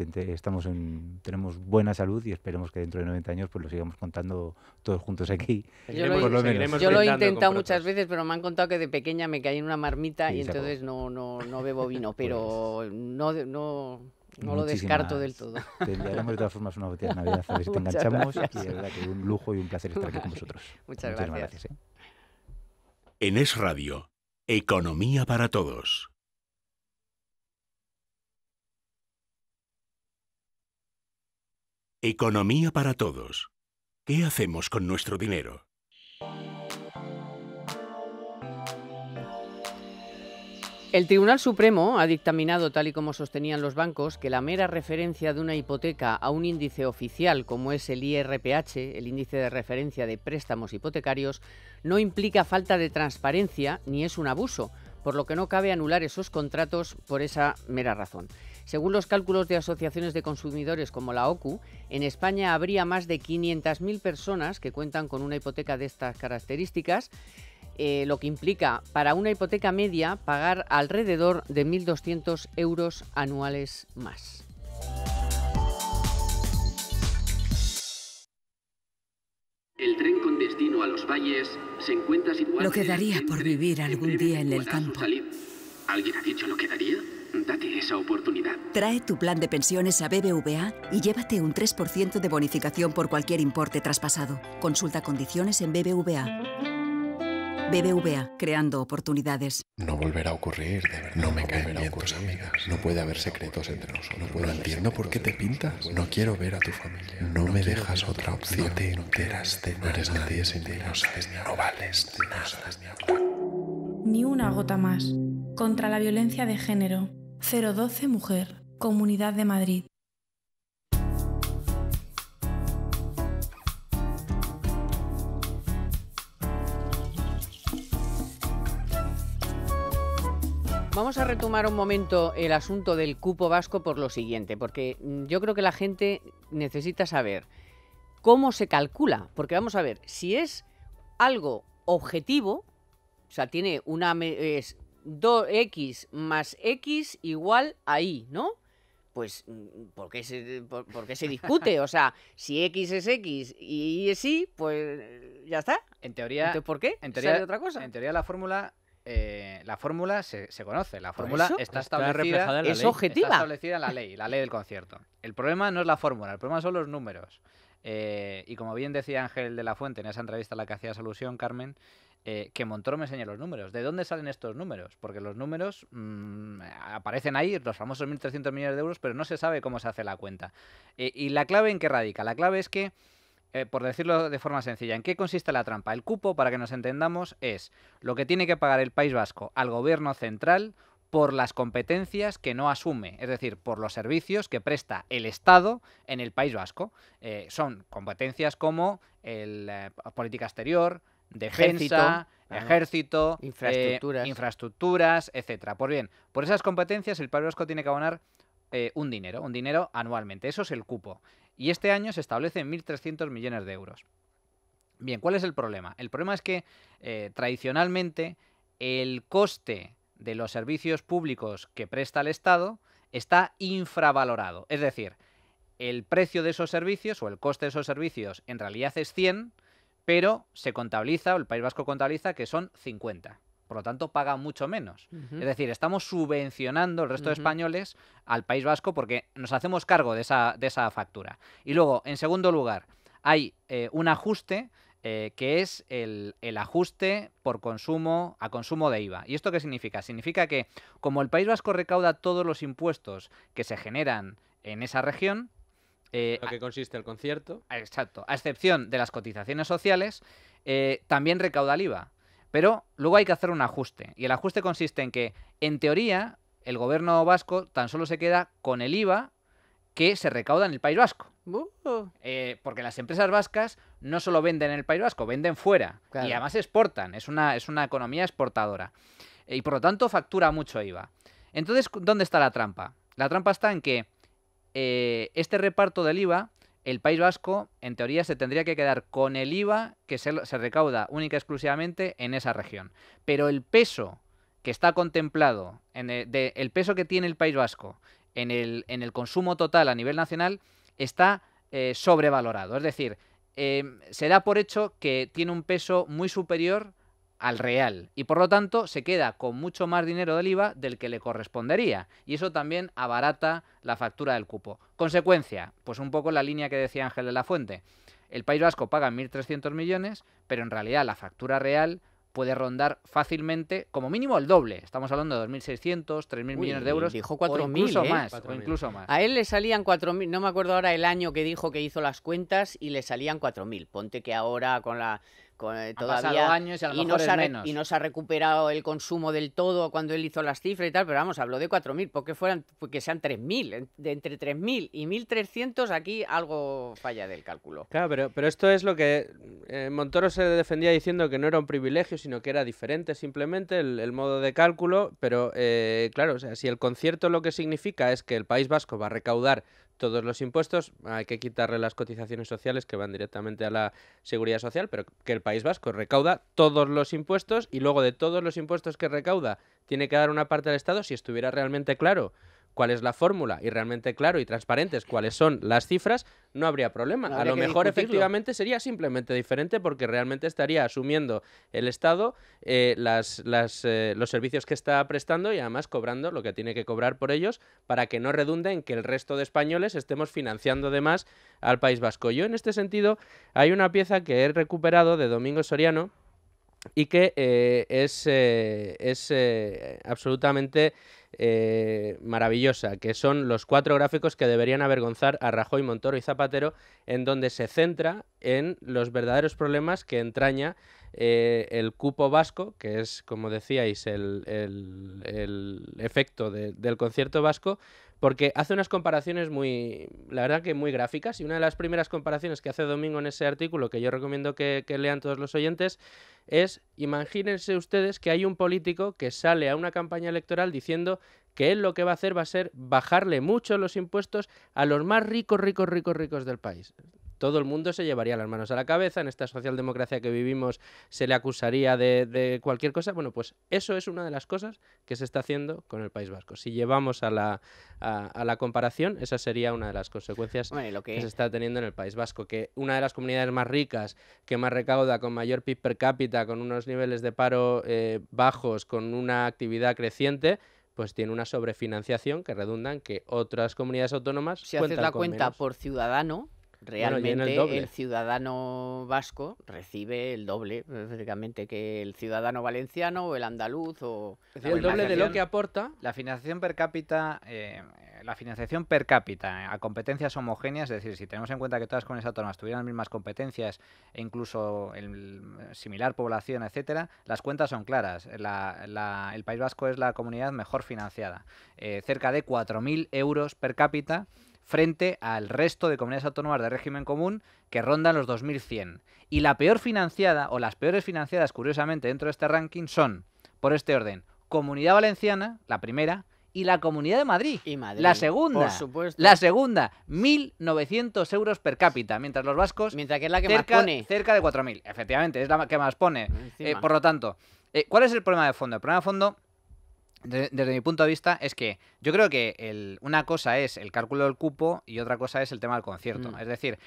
tenemos buena salud y esperemos que dentro de 90 años pues lo sigamos contando todos juntos aquí. Yo lo he intentado muchas veces, pero me han contado que de pequeña me caí en una marmita y entonces no bebo vino, pero no lo descarto del todo. Te enviaremos de todas formas una botella de Navidad a ver si te enganchamos. Y de verdad que un lujo y un placer estar aquí con vosotros. Muchas gracias. En Es Radio, Economía para Todos. Economía para Todos. ¿Qué hacemos con nuestro dinero? El Tribunal Supremo ha dictaminado, tal y como sostenían los bancos, que la mera referencia de una hipoteca a un índice oficial como es el IRPH, el índice de referencia de préstamos hipotecarios, no implica falta de transparencia ni es un abuso, por lo que no cabe anular esos contratos por esa mera razón. Según los cálculos de asociaciones de consumidores como la OCU, en España habría más de 500.000 personas que cuentan con una hipoteca de estas características, lo que implica para una hipoteca media pagar alrededor de 1.200 euros anuales más. El tren con destino a los valles se encuentra situado... Lo que daría por vivir algún día en el campo. ¿Alguien ha dicho lo que daría? Date esa oportunidad. Trae tu plan de pensiones a BBVA y llévate un 3% de bonificación por cualquier importe traspasado. Consulta condiciones en BBVA. BBVA, creando oportunidades. No volverá a ocurrir, de verdad. No me caen bien tus amigas. No puede haber secretos entre nosotros. No entiendo por qué te pintas. No quiero ver a tu familia. No me dejas otra opción. No te enteras de nada. No eres nadie sin mí. No sabes ni no vales de nada. Ni una gota más. Contra la violencia de género. 012 Mujer. Comunidad de Madrid. Vamos a retomar un momento el asunto del cupo vasco por lo siguiente, porque yo creo que la gente necesita saber cómo se calcula, porque vamos a ver, si es algo objetivo, o sea, tiene es 2x más x igual a y, ¿no? pues ¿por qué se discute? O sea, si X es X y Y es Y, pues ya está. En teoría, ¿entonces por qué? En teoría, ¿Sale otra cosa? En teoría la fórmula se conoce, la fórmula está establecida, reflejada en la es ley. objetiva. Está establecida en la ley del concierto. El problema no es la fórmula, el problema son los números. Y como bien decía Ángel de la Fuente en esa entrevista a la que hacías alusión, Carmen, que Montoro me enseña los números. ¿De dónde salen estos números? Porque los números aparecen ahí, los famosos 1.300 millones de euros, pero no se sabe cómo se hace la cuenta. ¿Y la clave en qué radica? La clave es que, por decirlo de forma sencilla, ¿en qué consiste la trampa? El cupo, para que nos entendamos, es lo que tiene que pagar el País Vasco al gobierno central por las competencias que no asume, es decir, por los servicios que presta el Estado en el País Vasco. Son competencias como política exterior, defensa, ejército, infraestructuras, etcétera. Pues bien, por esas competencias el País Vasco tiene que abonar un dinero anualmente. Eso es el cupo. Y este año se establece en 1.300 millones de euros. Bien, ¿cuál es el problema? El problema es que tradicionalmente el coste de los servicios públicos que presta el Estado está infravalorado. Es decir, el precio de esos servicios o el coste de esos servicios en realidad es 100, pero se contabiliza, o el País Vasco contabiliza que son 50. Por lo tanto, paga mucho menos. Es decir, estamos subvencionando el resto de españoles al País Vasco porque nos hacemos cargo de esa factura. Y luego, en segundo lugar, hay un ajuste que es el ajuste por consumo a consumo de IVA. ¿Y esto qué significa? Significa que como el País Vasco recauda todos los impuestos que se generan en esa región, lo que consiste el concierto. Exacto. A excepción de las cotizaciones sociales, también recauda el IVA. Pero luego hay que hacer un ajuste. Y el ajuste consiste en que, en teoría, el gobierno vasco tan solo se queda con el IVA que se recauda en el País Vasco. Porque las empresas vascas no solo venden en el País Vasco, venden fuera. Claro. Y además exportan. Es una economía exportadora. Y por lo tanto factura mucho IVA. Entonces, ¿dónde está la trampa? La trampa está en que este reparto del IVA, el País Vasco, en teoría, se tendría que quedar con el IVA que se recauda única y exclusivamente en esa región. Pero el peso que está contemplado, el peso que tiene el País Vasco en el consumo total a nivel nacional, está sobrevalorado. Es decir, se da por hecho que tiene un peso muy superior al real y por lo tanto se queda con mucho más dinero del IVA del que le correspondería y eso también abarata la factura del cupo. Consecuencia, pues un poco la línea que decía Ángel de la Fuente. El País Vasco paga 1.300 millones, pero en realidad la factura real puede rondar fácilmente como mínimo el doble. Estamos hablando de 2.600, 3.000 millones de euros. Dijo 4.000, o incluso más. A él le salían 4.000, no me acuerdo ahora el año que dijo que hizo las cuentas y le salían 4.000. Ponte que ahora todavía años y a lo mejor es menos. Y no se ha recuperado el consumo del todo cuando él hizo las cifras y tal, pero vamos, habló de 4.000, porque sean 3.000, de entre 3.000 y 1.300 aquí algo falla del cálculo. Claro, pero esto es lo que Montoro se defendía diciendo que no era un privilegio, sino que era diferente simplemente el modo de cálculo, pero claro, o sea, si el concierto lo que significa es que el País Vasco va a recaudar todos los impuestos, hay que quitarle las cotizaciones sociales que van directamente a la seguridad social, pero que el País Vasco recauda todos los impuestos y luego de todos los impuestos que recauda tiene que dar una parte al Estado. Si estuviera realmente claro cuál es la fórmula y realmente claro y transparentes cuáles son las cifras, no habría problema. A lo mejor efectivamente sería simplemente diferente porque realmente estaría asumiendo el Estado los servicios que está prestando y además cobrando lo que tiene que cobrar por ellos para que no redunde en que el resto de españoles estemos financiando de más al País Vasco. Yo en este sentido hay una pieza que he recuperado de Domingo Soriano y que es absolutamente maravillosa, que son los 4 gráficos que deberían avergonzar a Rajoy, Montoro y Zapatero, en donde se centra en los verdaderos problemas que entraña el cupo vasco, que es, como decíais, el efecto del concierto vasco, porque hace unas comparaciones la verdad que muy gráficas, y una de las primeras comparaciones que hace Domingo en ese artículo, que yo recomiendo que lean todos los oyentes, es, imagínense ustedes que hay un político que sale a una campaña electoral diciendo que él lo que va a hacer va a ser bajarle mucho los impuestos a los más ricos del país. todo el mundo se llevaría las manos a la cabeza, en esta socialdemocracia que vivimos se le acusaría de cualquier cosa. Bueno, pues eso es una de las cosas que se está haciendo con el País Vasco. Si llevamos a la comparación, esa sería una de las consecuencias que se está teniendo en el País Vasco, que una de las comunidades más ricas, que más recauda, con mayor PIB per cápita, con unos niveles de paro bajos, con una actividad creciente, pues tiene una sobrefinanciación que redunda en que otras comunidades autónomas si haces la cuenta menos. Por ciudadano, realmente el ciudadano vasco recibe el doble, prácticamente, que el ciudadano valenciano o el andaluz. O el doble de lo que aporta. La financiación per cápita, a competencias homogéneas, es decir, si tenemos en cuenta que todas las comunidades autónomas tuvieran las mismas competencias e incluso similar población, etcétera, las cuentas son claras. El País Vasco es la comunidad mejor financiada, cerca de 4.000 euros per cápita, frente al resto de comunidades autónomas de régimen común que rondan los 2.100. Y la peor financiada, o las peores financiadas, curiosamente, dentro de este ranking son, por este orden, Comunidad Valenciana, la primera, y la Comunidad de Madrid, la segunda. Por supuesto. La segunda, 1.900 euros per cápita, mientras los vascos... Mientras que es la que más pone. Cerca de 4.000, efectivamente, es la que más pone. Por lo tanto, ¿cuál es el problema de fondo? El problema de fondo, desde mi punto de vista, es que yo creo que una cosa es el cálculo del cupo y otra cosa es el tema del concierto. Es decir,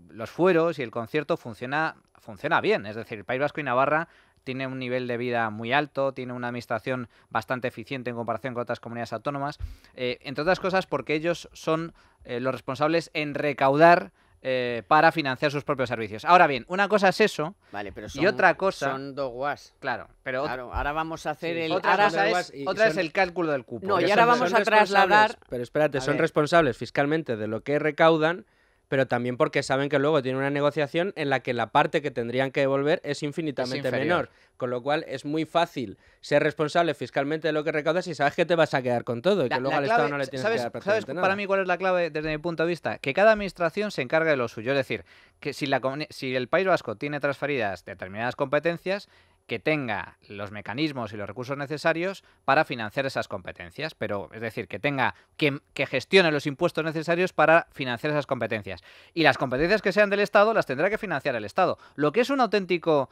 los fueros y el concierto funciona bien. Es decir, el País Vasco y Navarra tiene un nivel de vida muy alto, tiene una administración bastante eficiente en comparación con otras comunidades autónomas, entre otras cosas porque ellos son los responsables en recaudar para financiar sus propios servicios. Ahora bien, una cosa es eso, pero y otra cosa... Son dos guas. Claro, pero... ahora vamos a hacer Otra es el cálculo del cupo. No, y ahora vamos a trasladar... Pero espérate, son responsables fiscalmente de lo que recaudan, pero también porque saben que luego tienen una negociación en la que la parte que tendrían que devolver es infinitamente menor. Con lo cual es muy fácil ser responsable fiscalmente de lo que recaudas y sabes que te vas a quedar con todo y que luego al Estado no le tienes que dar prácticamente nada. Para mí, ¿cuál es la clave desde mi punto de vista? Que cada administración se encargue de lo suyo. Es decir, que si el País Vasco tiene transferidas determinadas competencias, que tenga los mecanismos y los recursos necesarios para financiar esas competencias, pero es decir, que gestione los impuestos necesarios para financiar esas competencias. Y las competencias que sean del Estado las tendrá que financiar el Estado. Lo que es un auténtico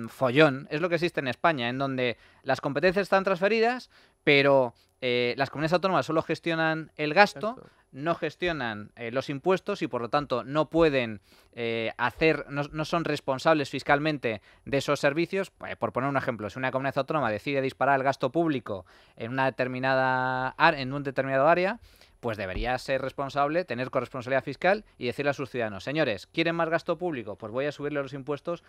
follón es lo que existe en España, en donde las competencias están transferidas, pero las comunidades autónomas solo gestionan el gasto, no gestionan los impuestos y por lo tanto no pueden no son responsables fiscalmente de esos servicios. Por poner un ejemplo, si una comunidad autónoma decide disparar el gasto público en un determinado área, pues debería ser responsable, tener corresponsabilidad fiscal y decirle a sus ciudadanos: señores, ¿quieren más gasto público? Pues voy a subirle los impuestos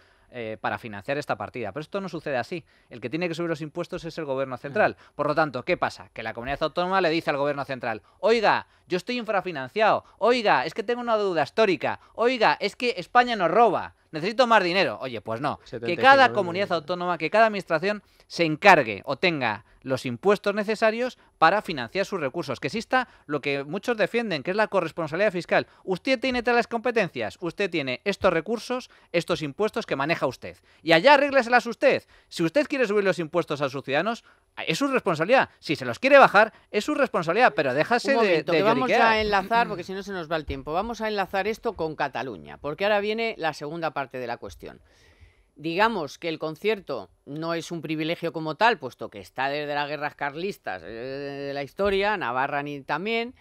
para financiar esta partida. Pero esto no sucede así. El que tiene que subir los impuestos es el gobierno central. Por lo tanto, ¿qué pasa? Que la comunidad autónoma le dice al gobierno central: oiga, yo estoy infrafinanciado, oiga, es que tengo una deuda histórica, oiga, es que España nos roba, necesito más dinero. Oye, pues no. Que cada comunidad autónoma, que cada administración se encargue o tenga los impuestos necesarios para financiar sus recursos. Que exista lo que muchos defienden, que es la corresponsabilidad fiscal. Usted tiene tales competencias, usted tiene estos recursos, estos impuestos que maneja usted. Y allá arrégleselas usted. Si usted quiere subir los impuestos a sus ciudadanos, es su responsabilidad. Si se los quiere bajar, es su responsabilidad, pero déjase de que vamos a enlazar, porque si no se nos va el tiempo. Vamos a enlazar esto con Cataluña, porque ahora viene la segunda parte de la cuestión. Digamos que el concierto no es un privilegio como tal, puesto que está desde las guerras carlistas de la historia, Navarra también,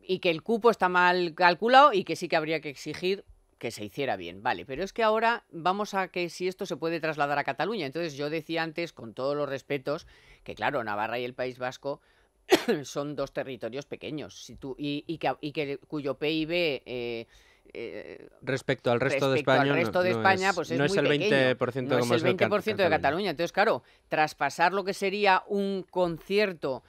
y que el cupo está mal calculado y que sí que habría que exigir que se hiciera bien. Vale, pero es que ahora vamos a que si esto se puede trasladar a Cataluña. Entonces yo decía antes, con todos los respetos, que claro, Navarra y el País Vasco son dos territorios pequeños cuyo PIB... respecto al resto de España, pues es no muy es el 20% pequeño. No como es el 20% de Cataluña. Entonces, claro, traspasar lo que sería un concierto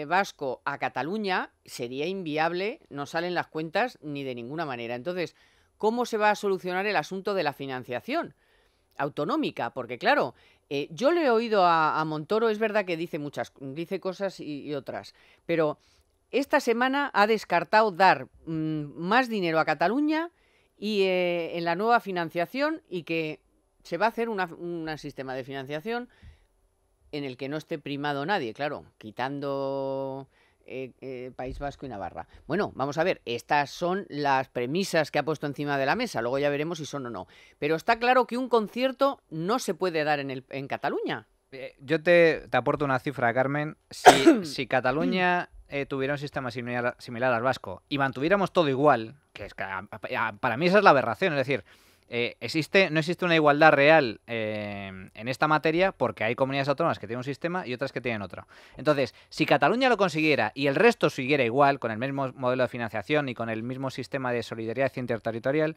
vasco a Cataluña sería inviable, no salen las cuentas ni de ninguna manera. Entonces, ¿cómo se va a solucionar el asunto de la financiación autonómica? Porque, claro, yo le he oído a Montoro, es verdad que dice cosas y otras, pero esta semana ha descartado dar más dinero a Cataluña y en la nueva financiación, y que se va a hacer un sistema de financiación en el que no esté primado nadie, claro, quitando País Vasco y Navarra. Bueno, vamos a ver, estas son las premisas que ha puesto encima de la mesa, luego ya veremos si son o no. Pero está claro que un concierto no se puede dar en Cataluña. Yo te aporto una cifra, Carmen. Si Cataluña tuviera un sistema similar al vasco y mantuviéramos todo igual, que es que para mí esa es la aberración, es decir, no existe una igualdad real en esta materia porque hay comunidades autónomas que tienen un sistema y otras que tienen otro. Entonces, si Cataluña lo consiguiera y el resto siguiera igual, con el mismo modelo de financiación y con el mismo sistema de solidaridad interterritorial,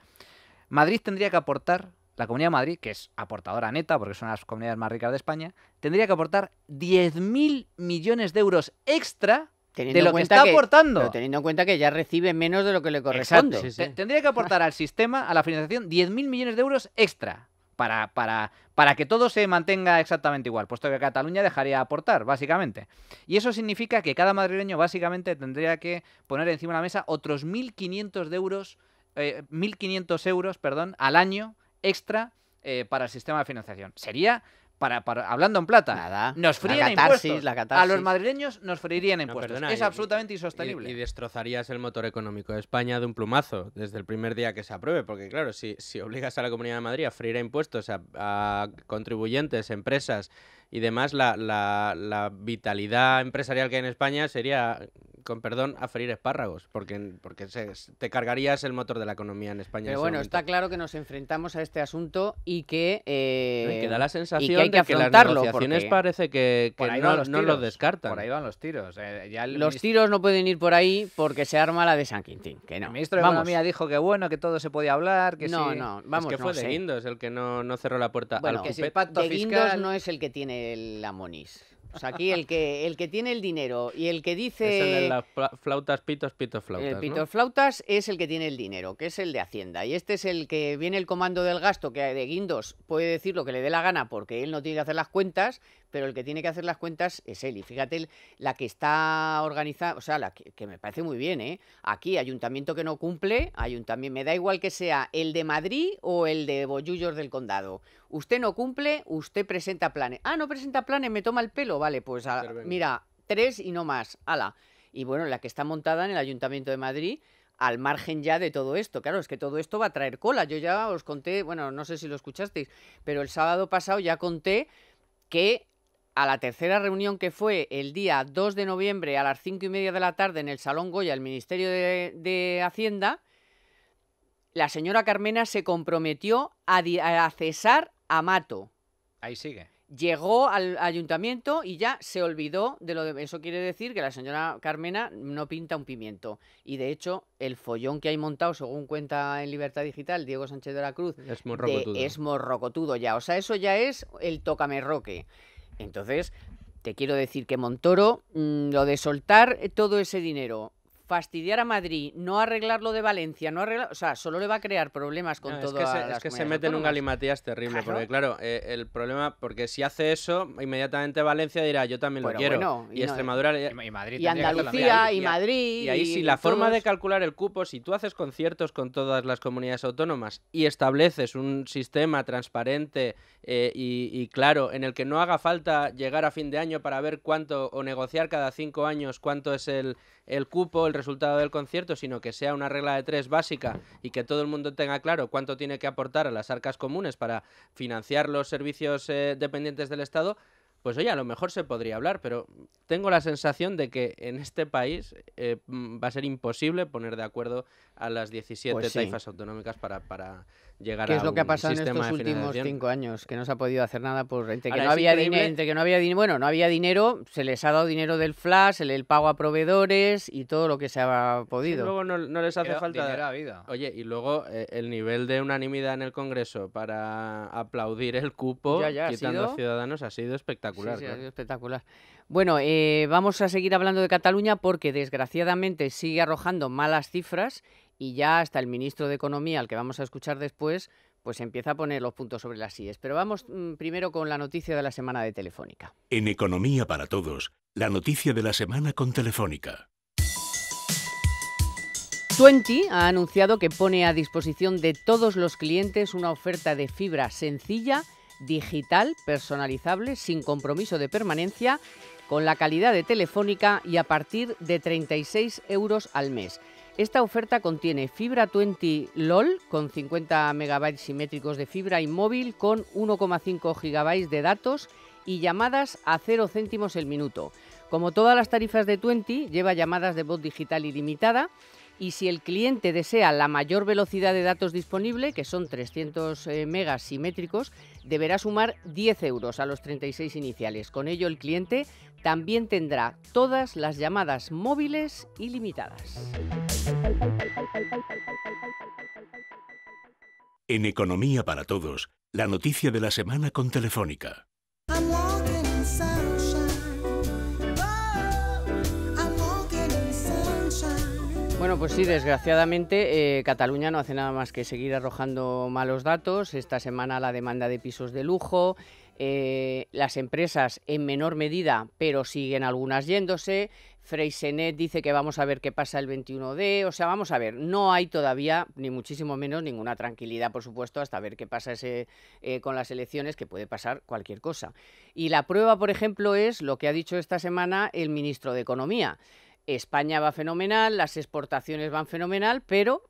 Madrid tendría que aportar, la Comunidad de Madrid, que es aportadora neta porque son las comunidades más ricas de España, tendría que aportar 10.000 millones de euros extra de lo que está aportando. Pero teniendo en cuenta que ya recibe menos de lo que le corresponde. Exacto. Sí. Tendría que aportar al sistema, a la financiación, 10.000 millones de euros extra para que todo se mantenga exactamente igual, puesto que Cataluña dejaría de aportar, básicamente. Y eso significa que cada madrileño, básicamente, tendría que poner encima de la mesa otros 1.500 euros al año extra para el sistema de financiación. Sería... hablando en plata, nada, nos frían impuestos. A los madrileños nos freirían impuestos. Perdona, es absolutamente insostenible. Y destrozarías el motor económico de España de un plumazo desde el primer día que se apruebe. Porque claro, si obligas a la Comunidad de Madrid a freír impuestos a contribuyentes, empresas y demás, la vitalidad empresarial que hay en España sería, con perdón, a freír espárragos, porque te cargarías el motor de la economía en España. Pero bueno, está claro que nos enfrentamos a este asunto y que da la sensación de que las negociaciones parece que no lo descartan. Por ahí van los tiros. Los tiros no pueden ir por ahí porque se arma la de San Quintín, que no. El ministro de Economía dijo que bueno, que todo se podía hablar, que no, sí. Vamos, es que fue de Guindos el que no cerró la puerta al que cupé. si el pacto de fiscal... Guindos no es el que tiene la Moniz. O sea, aquí el que tiene el dinero y el que dice... Es el de las flautas, pitos, flautas, el pitos flautas es el que tiene el dinero, que es el de Hacienda. Y este es el que viene el comando del gasto, que de Guindos puede decir lo que le dé la gana porque él no tiene que hacer las cuentas, pero el que tiene que hacer las cuentas es él. Y fíjate, la que está organizada, o sea, la que me parece muy bien, ¿eh? Aquí, ayuntamiento que no cumple, me da igual que sea el de Madrid o el de Bollullos del Condado. Usted no cumple, usted presenta planes. Ah, no presenta planes, me toma el pelo. Vale, pues mira, 3 y no más. Ala. Y bueno, la que está montada en el Ayuntamiento de Madrid, al margen ya de todo esto. Claro, es que todo esto va a traer cola. Yo ya os conté, bueno, no sé si lo escuchasteis, pero el sábado pasado ya conté que a la tercera reunión, que fue el día 2 de noviembre a las 5:30 de la tarde en el Salón Goya, el Ministerio de Hacienda, la señora Carmena se comprometió a cesar a Mato. Ahí sigue. Llegó al ayuntamiento y ya se olvidó de lo de... Eso quiere decir que la señora Carmena no pinta un pimiento. Y de hecho, el follón que hay montado, según cuenta en Libertad Digital Diego Sánchez de la Cruz, es morrocotudo ya. O sea, eso ya es el tócame-roque. Entonces, te quiero decir que Montoro, lo de soltar todo ese dinero, fastidiar a Madrid, no arreglar lo de Valencia, o sea, solo le va a crear problemas con todo. Es que se mete en un galimatías terrible, porque claro, el problema, porque si hace eso, inmediatamente Valencia dirá, yo también lo quiero. Bueno, y Extremadura y Madrid y Andalucía y Madrid. Y ahí sí, la forma de calcular el cupo, si tú haces conciertos con todas las comunidades autónomas y estableces un sistema transparente y claro, en el que no haga falta llegar a fin de año para ver cuánto, o negociar cada 5 años cuánto es el cupo, el resultado del concierto, sino que sea una regla de 3 básica y que todo el mundo tenga claro cuánto tiene que aportar a las arcas comunes para financiar los servicios dependientes del Estado, pues oye, a lo mejor se podría hablar, pero tengo la sensación de que en este país va a ser imposible poner de acuerdo a las 17 taifas autonómicas para llegar a un sistema de financiación. ¿Qué es lo que ha pasado en estos últimos 5 años? Que no se ha podido hacer nada entre que no había dinero, se les ha dado dinero del flash, el pago a proveedores y todo lo que se ha podido. Sí, luego no les hace falta dinero a vida. Oye, y luego el nivel de unanimidad en el Congreso para aplaudir el cupo, quitando a Ciudadanos, ha sido espectacular. Sí, ha sido espectacular. Bueno, vamos a seguir hablando de Cataluña porque desgraciadamente sigue arrojando malas cifras y ya hasta el ministro de Economía, al que vamos a escuchar después, pues empieza a poner los puntos sobre las íes. Pero vamos primero con la noticia de la semana de Telefónica. En Economía para Todos, la noticia de la semana con Telefónica. Tuenti ha anunciado que pone a disposición de todos los clientes una oferta de fibra sencilla digital, personalizable, sin compromiso de permanencia, con la calidad de Telefónica y a partir de 36 euros al mes. Esta oferta contiene fibra 20 LOL con 50 megabytes simétricos de fibra y móvil con 1,5 gigabytes de datos y llamadas a 0 céntimos el minuto. Como todas las tarifas de 20, lleva llamadas de voz digital ilimitada y si el cliente desea la mayor velocidad de datos disponible, que son 300 megas simétricos, deberá sumar 10 euros a los 36 iniciales. Con ello, el cliente también tendrá todas las llamadas móviles ilimitadas. En Economía para Todos, la noticia de la semana con Telefónica. Bueno, pues sí, desgraciadamente Cataluña no hace nada más que seguir arrojando malos datos. Esta semana la demanda de pisos de lujo, las empresas en menor medida, pero siguen algunas yéndose. Freixenet dice que vamos a ver qué pasa el 21D, o sea, vamos a ver, no hay todavía, ni muchísimo menos, ninguna tranquilidad, por supuesto, hasta ver qué pasa con las elecciones, que puede pasar cualquier cosa. Y la prueba, por ejemplo, es lo que ha dicho esta semana el ministro de Economía. España va fenomenal, las exportaciones van fenomenal, pero...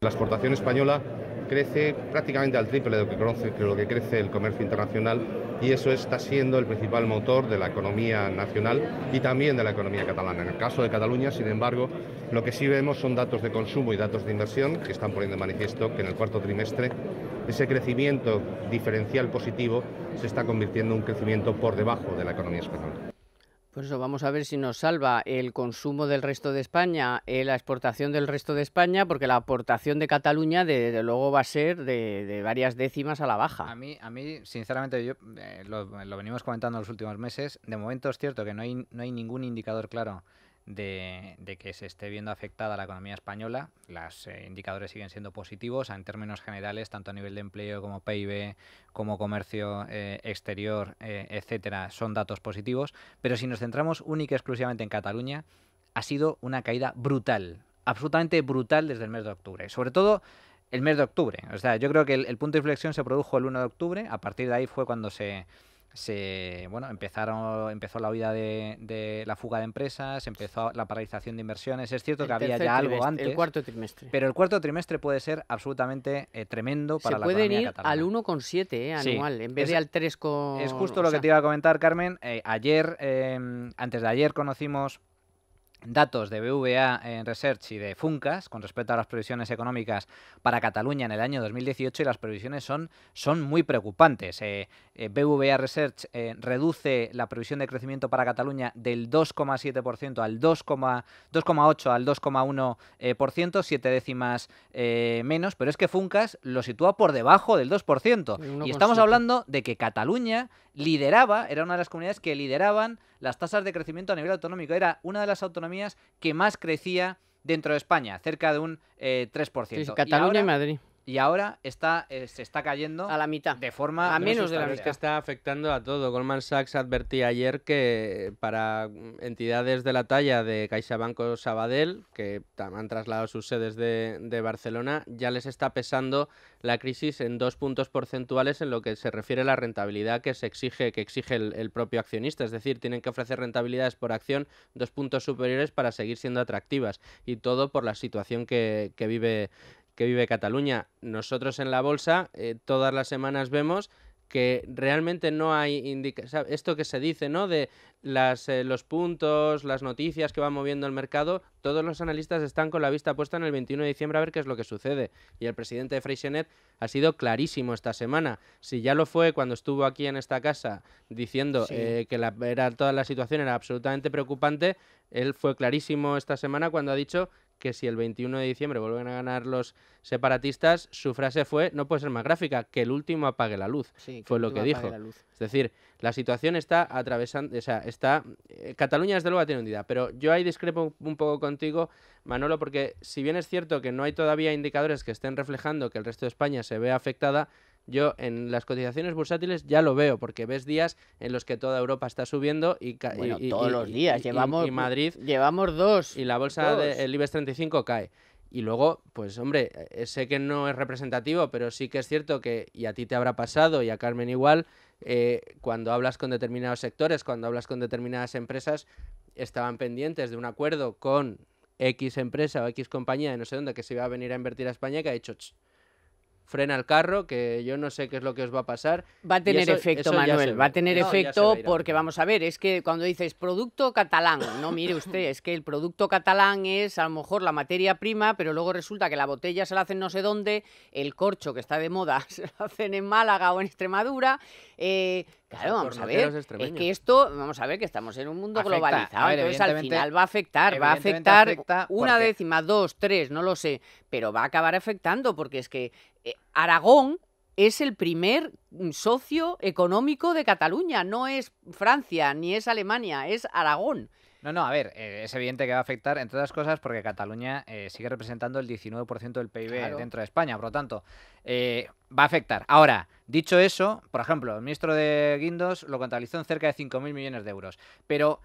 La exportación española crece prácticamente al triple de lo que crece el comercio internacional y eso está siendo el principal motor de la economía nacional y también de la economía catalana. En el caso de Cataluña, sin embargo, lo que sí vemos son datos de consumo y datos de inversión que están poniendo de manifiesto que en el cuarto trimestre ese crecimiento diferencial positivo se está convirtiendo en un crecimiento por debajo de la economía española. Por eso vamos a ver si nos salva el consumo del resto de España, la exportación del resto de España, porque la aportación de Cataluña, desde luego, va a ser de varias décimas a la baja. A mí sinceramente, lo venimos comentando en los últimos meses. De momento es cierto que no hay ningún indicador claro de que se esté viendo afectada la economía española. Los indicadores siguen siendo positivos en términos generales, tanto a nivel de empleo como PIB, como comercio exterior, etcétera, son datos positivos. Pero si nos centramos única y exclusivamente en Cataluña, ha sido una caída brutal, absolutamente brutal desde el mes de octubre. Sobre todo el mes de octubre. O sea, yo creo que el punto de inflexión se produjo el 1 de octubre. A partir de ahí fue cuando empezó la huida de la fuga de empresas, empezó la paralización de inversiones. Es cierto que había ya algo antes. El cuarto trimestre. Pero el cuarto trimestre puede ser absolutamente tremendo para la economía catalana. Se pueden ir al 1,7 anual, en vez de al 3. Es justo lo que te iba a comentar, Carmen. Antes de ayer conocimos datos de BVA Research y de Funcas con respecto a las previsiones económicas para Cataluña en el año 2018 y las previsiones son muy preocupantes. BVA Research reduce la previsión de crecimiento para Cataluña del 2,7% al 2,8% al 2,1%, 7 décimas menos, pero es que Funcas lo sitúa por debajo del 2%. Y estamos hablando de que Cataluña era una de las comunidades que lideraban las tasas de crecimiento a nivel autonómico. Era una de las autonomías que más crecía dentro de España, cerca de un 3%. Sí, Cataluña y Madrid. Y ahora se está cayendo a la mitad, de forma a menos de la mitad. Es que está afectando a todo. Goldman Sachs advertía ayer que para entidades de la talla de CaixaBank o Sabadell, que han trasladado sus sedes de Barcelona, ya les está pesando la crisis en 2 puntos porcentuales en lo que se refiere a la rentabilidad que exige el propio accionista. Es decir, tienen que ofrecer rentabilidades por acción 2 puntos superiores para seguir siendo atractivas. Y todo por la situación que vive Cataluña. Nosotros en la bolsa todas las semanas vemos que realmente no hay esto que se dice, ¿no? De los puntos, las noticias que va moviendo el mercado. Todos los analistas están con la vista puesta en el 21 de diciembre a ver qué es lo que sucede. Y el presidente de Freixenet ha sido clarísimo esta semana. Si ya lo fue cuando estuvo aquí en esta casa diciendo que toda la situación era absolutamente preocupante, él fue clarísimo esta semana cuando ha dicho que si el 21 de diciembre vuelven a ganar los separatistas, su frase fue, no puede ser más gráfica, que el último apague la luz. Sí, fue lo que dijo. Es decir, la situación está atravesando, Cataluña desde luego tiene hundida, pero yo ahí discrepo un poco contigo, Manolo, porque si bien es cierto que no hay todavía indicadores que estén reflejando que el resto de España se ve afectada, yo en las cotizaciones bursátiles ya lo veo, porque ves días en los que toda Europa está subiendo todos los días, y Madrid llevamos 2. Y la bolsa del IBEX 35 cae. Y luego, pues hombre, sé que no es representativo, pero sí que es cierto que, y a ti te habrá pasado, y a Carmen igual, cuando hablas con determinados sectores, cuando hablas con determinadas empresas, estaban pendientes de un acuerdo con X empresa o X compañía de no sé dónde que se iba a venir a invertir a España, que ha dicho, frena el carro, que yo no sé qué es lo que os va a pasar. Va a tener efecto, Manuel, va a tener efecto porque, vamos a ver, es que cuando dices producto catalán, no, mire usted, es que el producto catalán es a lo mejor la materia prima, pero luego resulta que la botella se la hacen no sé dónde, el corcho que está de moda se lo hacen en Málaga o en Extremadura. Claro, vamos a ver, es que esto, vamos a ver, que estamos en un mundo globalizado, entonces al final va a afectar una décima, 2, 3, no lo sé, pero va a acabar afectando porque es que Aragón es el primer socio económico de Cataluña, no es Francia ni es Alemania, es Aragón. No, a ver, es evidente que va a afectar, entre otras cosas, porque Cataluña sigue representando el 19% del PIB dentro de España, por lo tanto, va a afectar. Ahora, dicho eso, por ejemplo, el ministro de Guindos lo contabilizó en cerca de 5.000 millones de euros, pero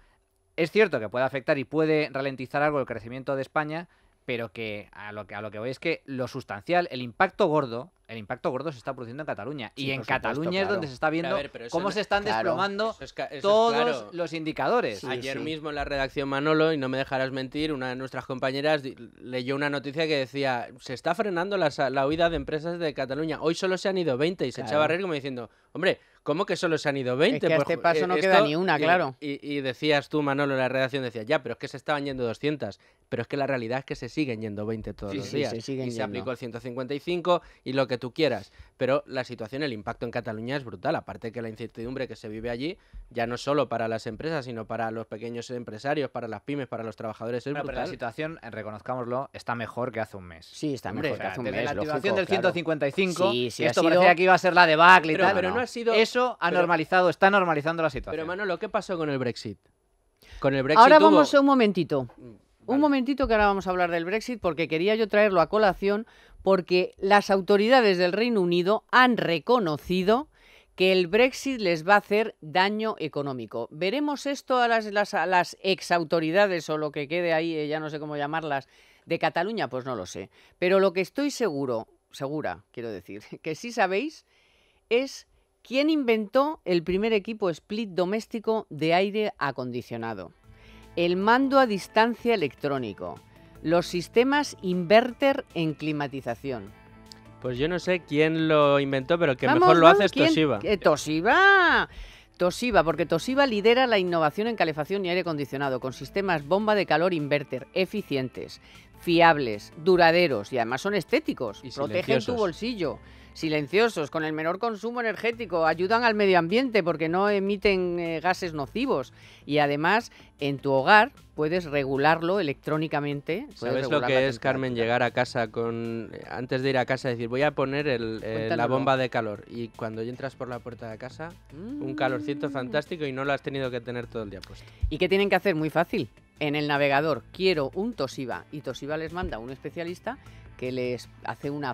es cierto que puede afectar y puede ralentizar algo el crecimiento de España, pero que a lo que voy es que lo sustancial, el impacto gordo se está produciendo en Cataluña. Sí, y en Cataluña es donde se está viendo cómo se están desplomando todos los indicadores. Sí, ayer mismo en la redacción Manolo, y no me dejarás mentir, una de nuestras compañeras leyó una noticia que decía, se está frenando la huida de empresas de Cataluña. Hoy solo se han ido 20 y se echaba a reír como diciendo, hombre, ¿cómo que solo se han ido 20? Es que a este paso no queda ni una, claro. Y decías tú, Manolo, en la redacción, decías, ya, pero es que se estaban yendo 200. Pero es que la realidad es que se siguen yendo 20 todos los días. Se aplicó el 155 y lo que tú quieras. Pero la situación, el impacto en Cataluña es brutal. Aparte que la incertidumbre que se vive allí, ya no solo para las empresas, sino para los pequeños empresarios, para las pymes, para los trabajadores, es brutal. Pero la situación, reconozcamos está mejor que hace un mes. Sí, está mejor que hace un mes. Desde la activación del 155, esto parecía que iba a ser la debacle y tal. Pero no ha sido... Eso ha normalizado, está normalizando la situación. Pero Manolo, ¿qué pasó con el Brexit? Con el Brexit ahora vamos a un momentito. Un momentito que ahora vamos a hablar del Brexit porque quería yo traerlo a colación porque las autoridades del Reino Unido han reconocido que el Brexit les va a hacer daño económico. ¿Veremos esto a las exautoridades o lo que quede ahí, ya no sé cómo llamarlas, de Cataluña? Pues no lo sé. Pero lo que estoy segura, quiero decir, que sí sabéis es quién inventó el primer equipo split doméstico de aire acondicionado. El mando a distancia electrónico, los sistemas inverter en climatización. Pues yo no sé quién lo inventó, pero que mejor lo hace es Toshiba. Toshiba, porque Toshiba lidera la innovación en calefacción y aire acondicionado con sistemas bomba de calor inverter eficientes, fiables, duraderos y además son estéticos, protegen tu bolsillo. Silenciosos, con el menor consumo energético, ayudan al medio ambiente porque no emiten gases nocivos y además en tu hogar puedes regularlo electrónicamente. ¿Sabes lo que es, Carmen, llegar a casa antes de ir a casa decir voy a poner la bomba de calor y cuando entras por la puerta de casa un calorcito fantástico y no lo has tenido que tener todo el día puesto? ¿Y qué tienen que hacer? Muy fácil. En el navegador quiero un Toshiba y Toshiba les manda a un especialista que les hace un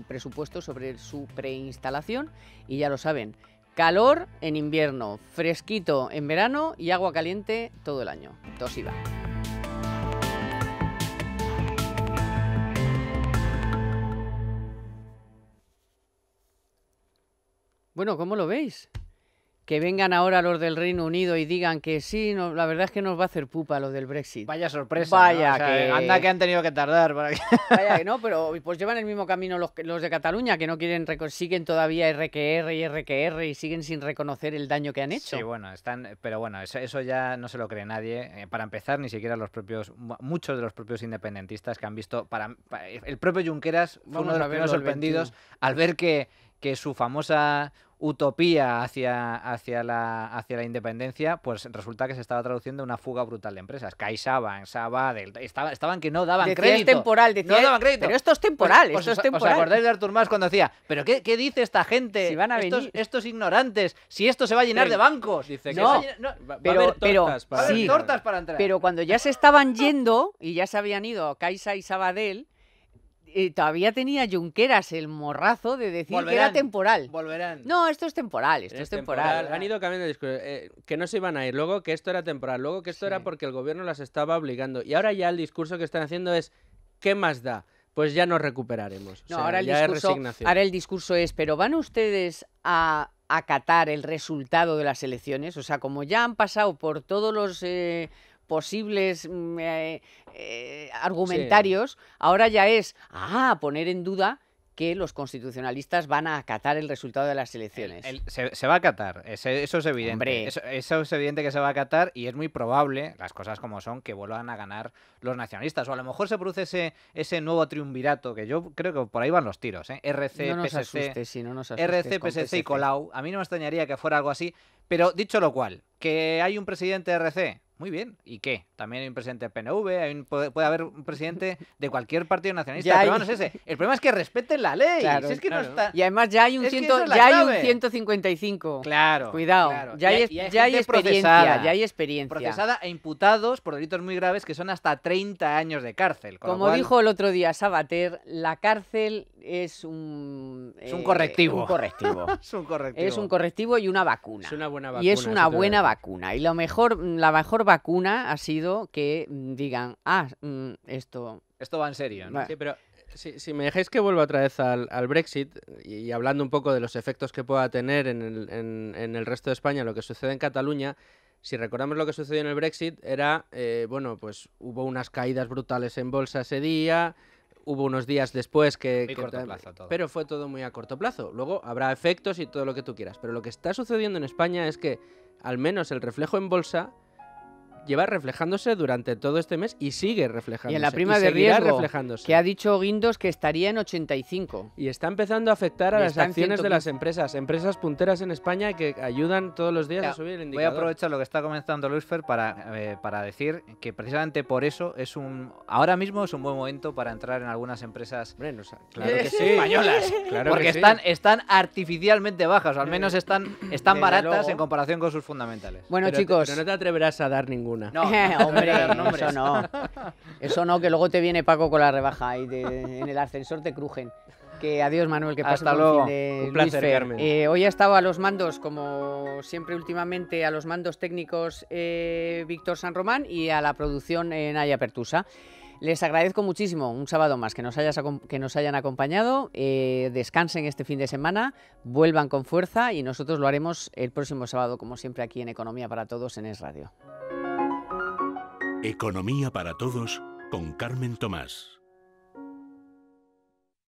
presupuesto sobre su preinstalación y ya lo saben, calor en invierno, fresquito en verano y agua caliente todo el año. Toshiba. Bueno, ¿cómo lo veis? Que vengan ahora los del Reino Unido y digan que sí, no, la verdad es que nos va a hacer pupa lo del Brexit. Vaya sorpresa, vaya, ¿no? O sea, anda que han tenido que tardar para que... Vaya que no, pero pues llevan el mismo camino los de Cataluña, que no quieren, siguen todavía RQR y siguen sin reconocer el daño que han hecho. Sí, bueno, pero bueno, eso ya no se lo cree nadie. Para empezar, ni siquiera muchos de los propios independentistas que han visto, el propio Junqueras fue uno de los primeros sorprendidos al ver que su famosa utopía hacia la independencia, pues resulta que se estaba traduciendo en una fuga brutal de empresas. CaixaBank, Sabadell, estaban que no daban crédito. Es temporal, no daban crédito. Pero esto es temporal, esto es temporal. ¿Os acordáis de Artur Mas cuando decía, pero qué dice esta gente? Si van a venir. Estos ignorantes, si esto se va a llenar de bancos. Dice que va a haber tortas para entrar. Pero cuando ya se estaban yendo y ya se habían ido Caixa y Sabadell, todavía tenía Junqueras el morrazo de decir que era temporal. Volverán. No, esto es temporal, esto es temporal. Han ido cambiando de discurso. Que no se iban a ir, luego que esto era temporal, luego que esto era porque el gobierno las estaba obligando. Y ahora ya el discurso que están haciendo es ¿qué más da? Pues ya nos recuperaremos. No, O sea, ahora, ya es resignación. ahora el discurso es, ¿pero van ustedes a acatar el resultado de las elecciones? O sea, como ya han pasado por todos los posibles argumentarios, sí, ahora ya es poner en duda que los constitucionalistas van a acatar el resultado de las elecciones. Se va a acatar, eso es evidente. Hombre. Eso es evidente que se va a acatar y es muy probable, las cosas como son, que vuelvan a ganar los nacionalistas. O a lo mejor se produce ese nuevo triunvirato, que yo creo que por ahí van los tiros. RC, no nos PSC, asustes, sí, no nos asustes RC, con PSC y PSC. Colau. A mí no me extrañaría que fuera algo así. Pero dicho lo cual, que hay un presidente de RC, muy bien. ¿Y qué? También hay un presidente del PNV, puede haber un presidente de cualquier partido nacionalista. Ya el problema hay- no es ese. El problema es que respeten la ley. Claro, Si es que claro. no está... Y además ya hay un, Es que 100 esa es la ya hay un clave. 155. Claro. Cuidado, claro. ya hay, Y hay ya hay gente experiencia, procesada. ya hay experiencia. Procesada e imputados por delitos muy graves que son hasta 30 años de cárcel. Con lo Como cual, dijo el otro día Sabater, la cárcel es un correctivo. un correctivo. es un correctivo. Es un correctivo y una vacuna. Es una buena Y vacuna, es una eso te voy a buena decir. vacuna. Y la mejor vacuna ha sido que digan, esto... Esto va en serio, ¿no? Va- Sí, pero si me dejáis que vuelva otra vez al Brexit y hablando un poco de los efectos que pueda tener en el resto de España lo que sucede en Cataluña, si recordamos lo que sucedió en el Brexit era, pues hubo unas caídas brutales en bolsa ese día, hubo unos días después Muy corto plazo todo. pero fue todo muy a corto plazo. Luego habrá efectos y todo lo que tú quieras, pero lo que está sucediendo en España es que al menos el reflejo en bolsa lleva reflejándose durante todo este mes y sigue reflejándose. Y en la prima de seguirá riesgo, reflejándose. que ha dicho Guindos que estaría en 85. Y está empezando a afectar a Y las está en acciones de las 115. empresas punteras en España que ayudan todos los días Ya, a subir el voy a indicador. aprovechar lo que está comentando Luisfer para decir que precisamente por eso ahora mismo es un buen momento para entrar en algunas empresas Claro que sí. españolas. Claro porque que sí. están artificialmente bajas, o al menos están Desde baratas luego. en comparación con sus fundamentales. Bueno, Pero chicos... pero no te atreverás a dar ninguna. No, Hombre, nombres. eso no. Eso no, que luego te viene Paco con la rebaja y en el ascensor te crujen. Que adiós, Manuel, que pases Hasta buen luego. fin de Un placer, Luisfer. Carmen. Hoy ha estado a los mandos, como siempre últimamente, a los mandos técnicos Víctor San Román y a la producción Naya Pertusa. Les agradezco muchísimo un sábado más que nos hayan acompañado. Descansen este fin de semana, vuelvan con fuerza y nosotros lo haremos el próximo sábado, como siempre, aquí en Economía para Todos en Es Radio. Economía para Todos con Carmen Tomás.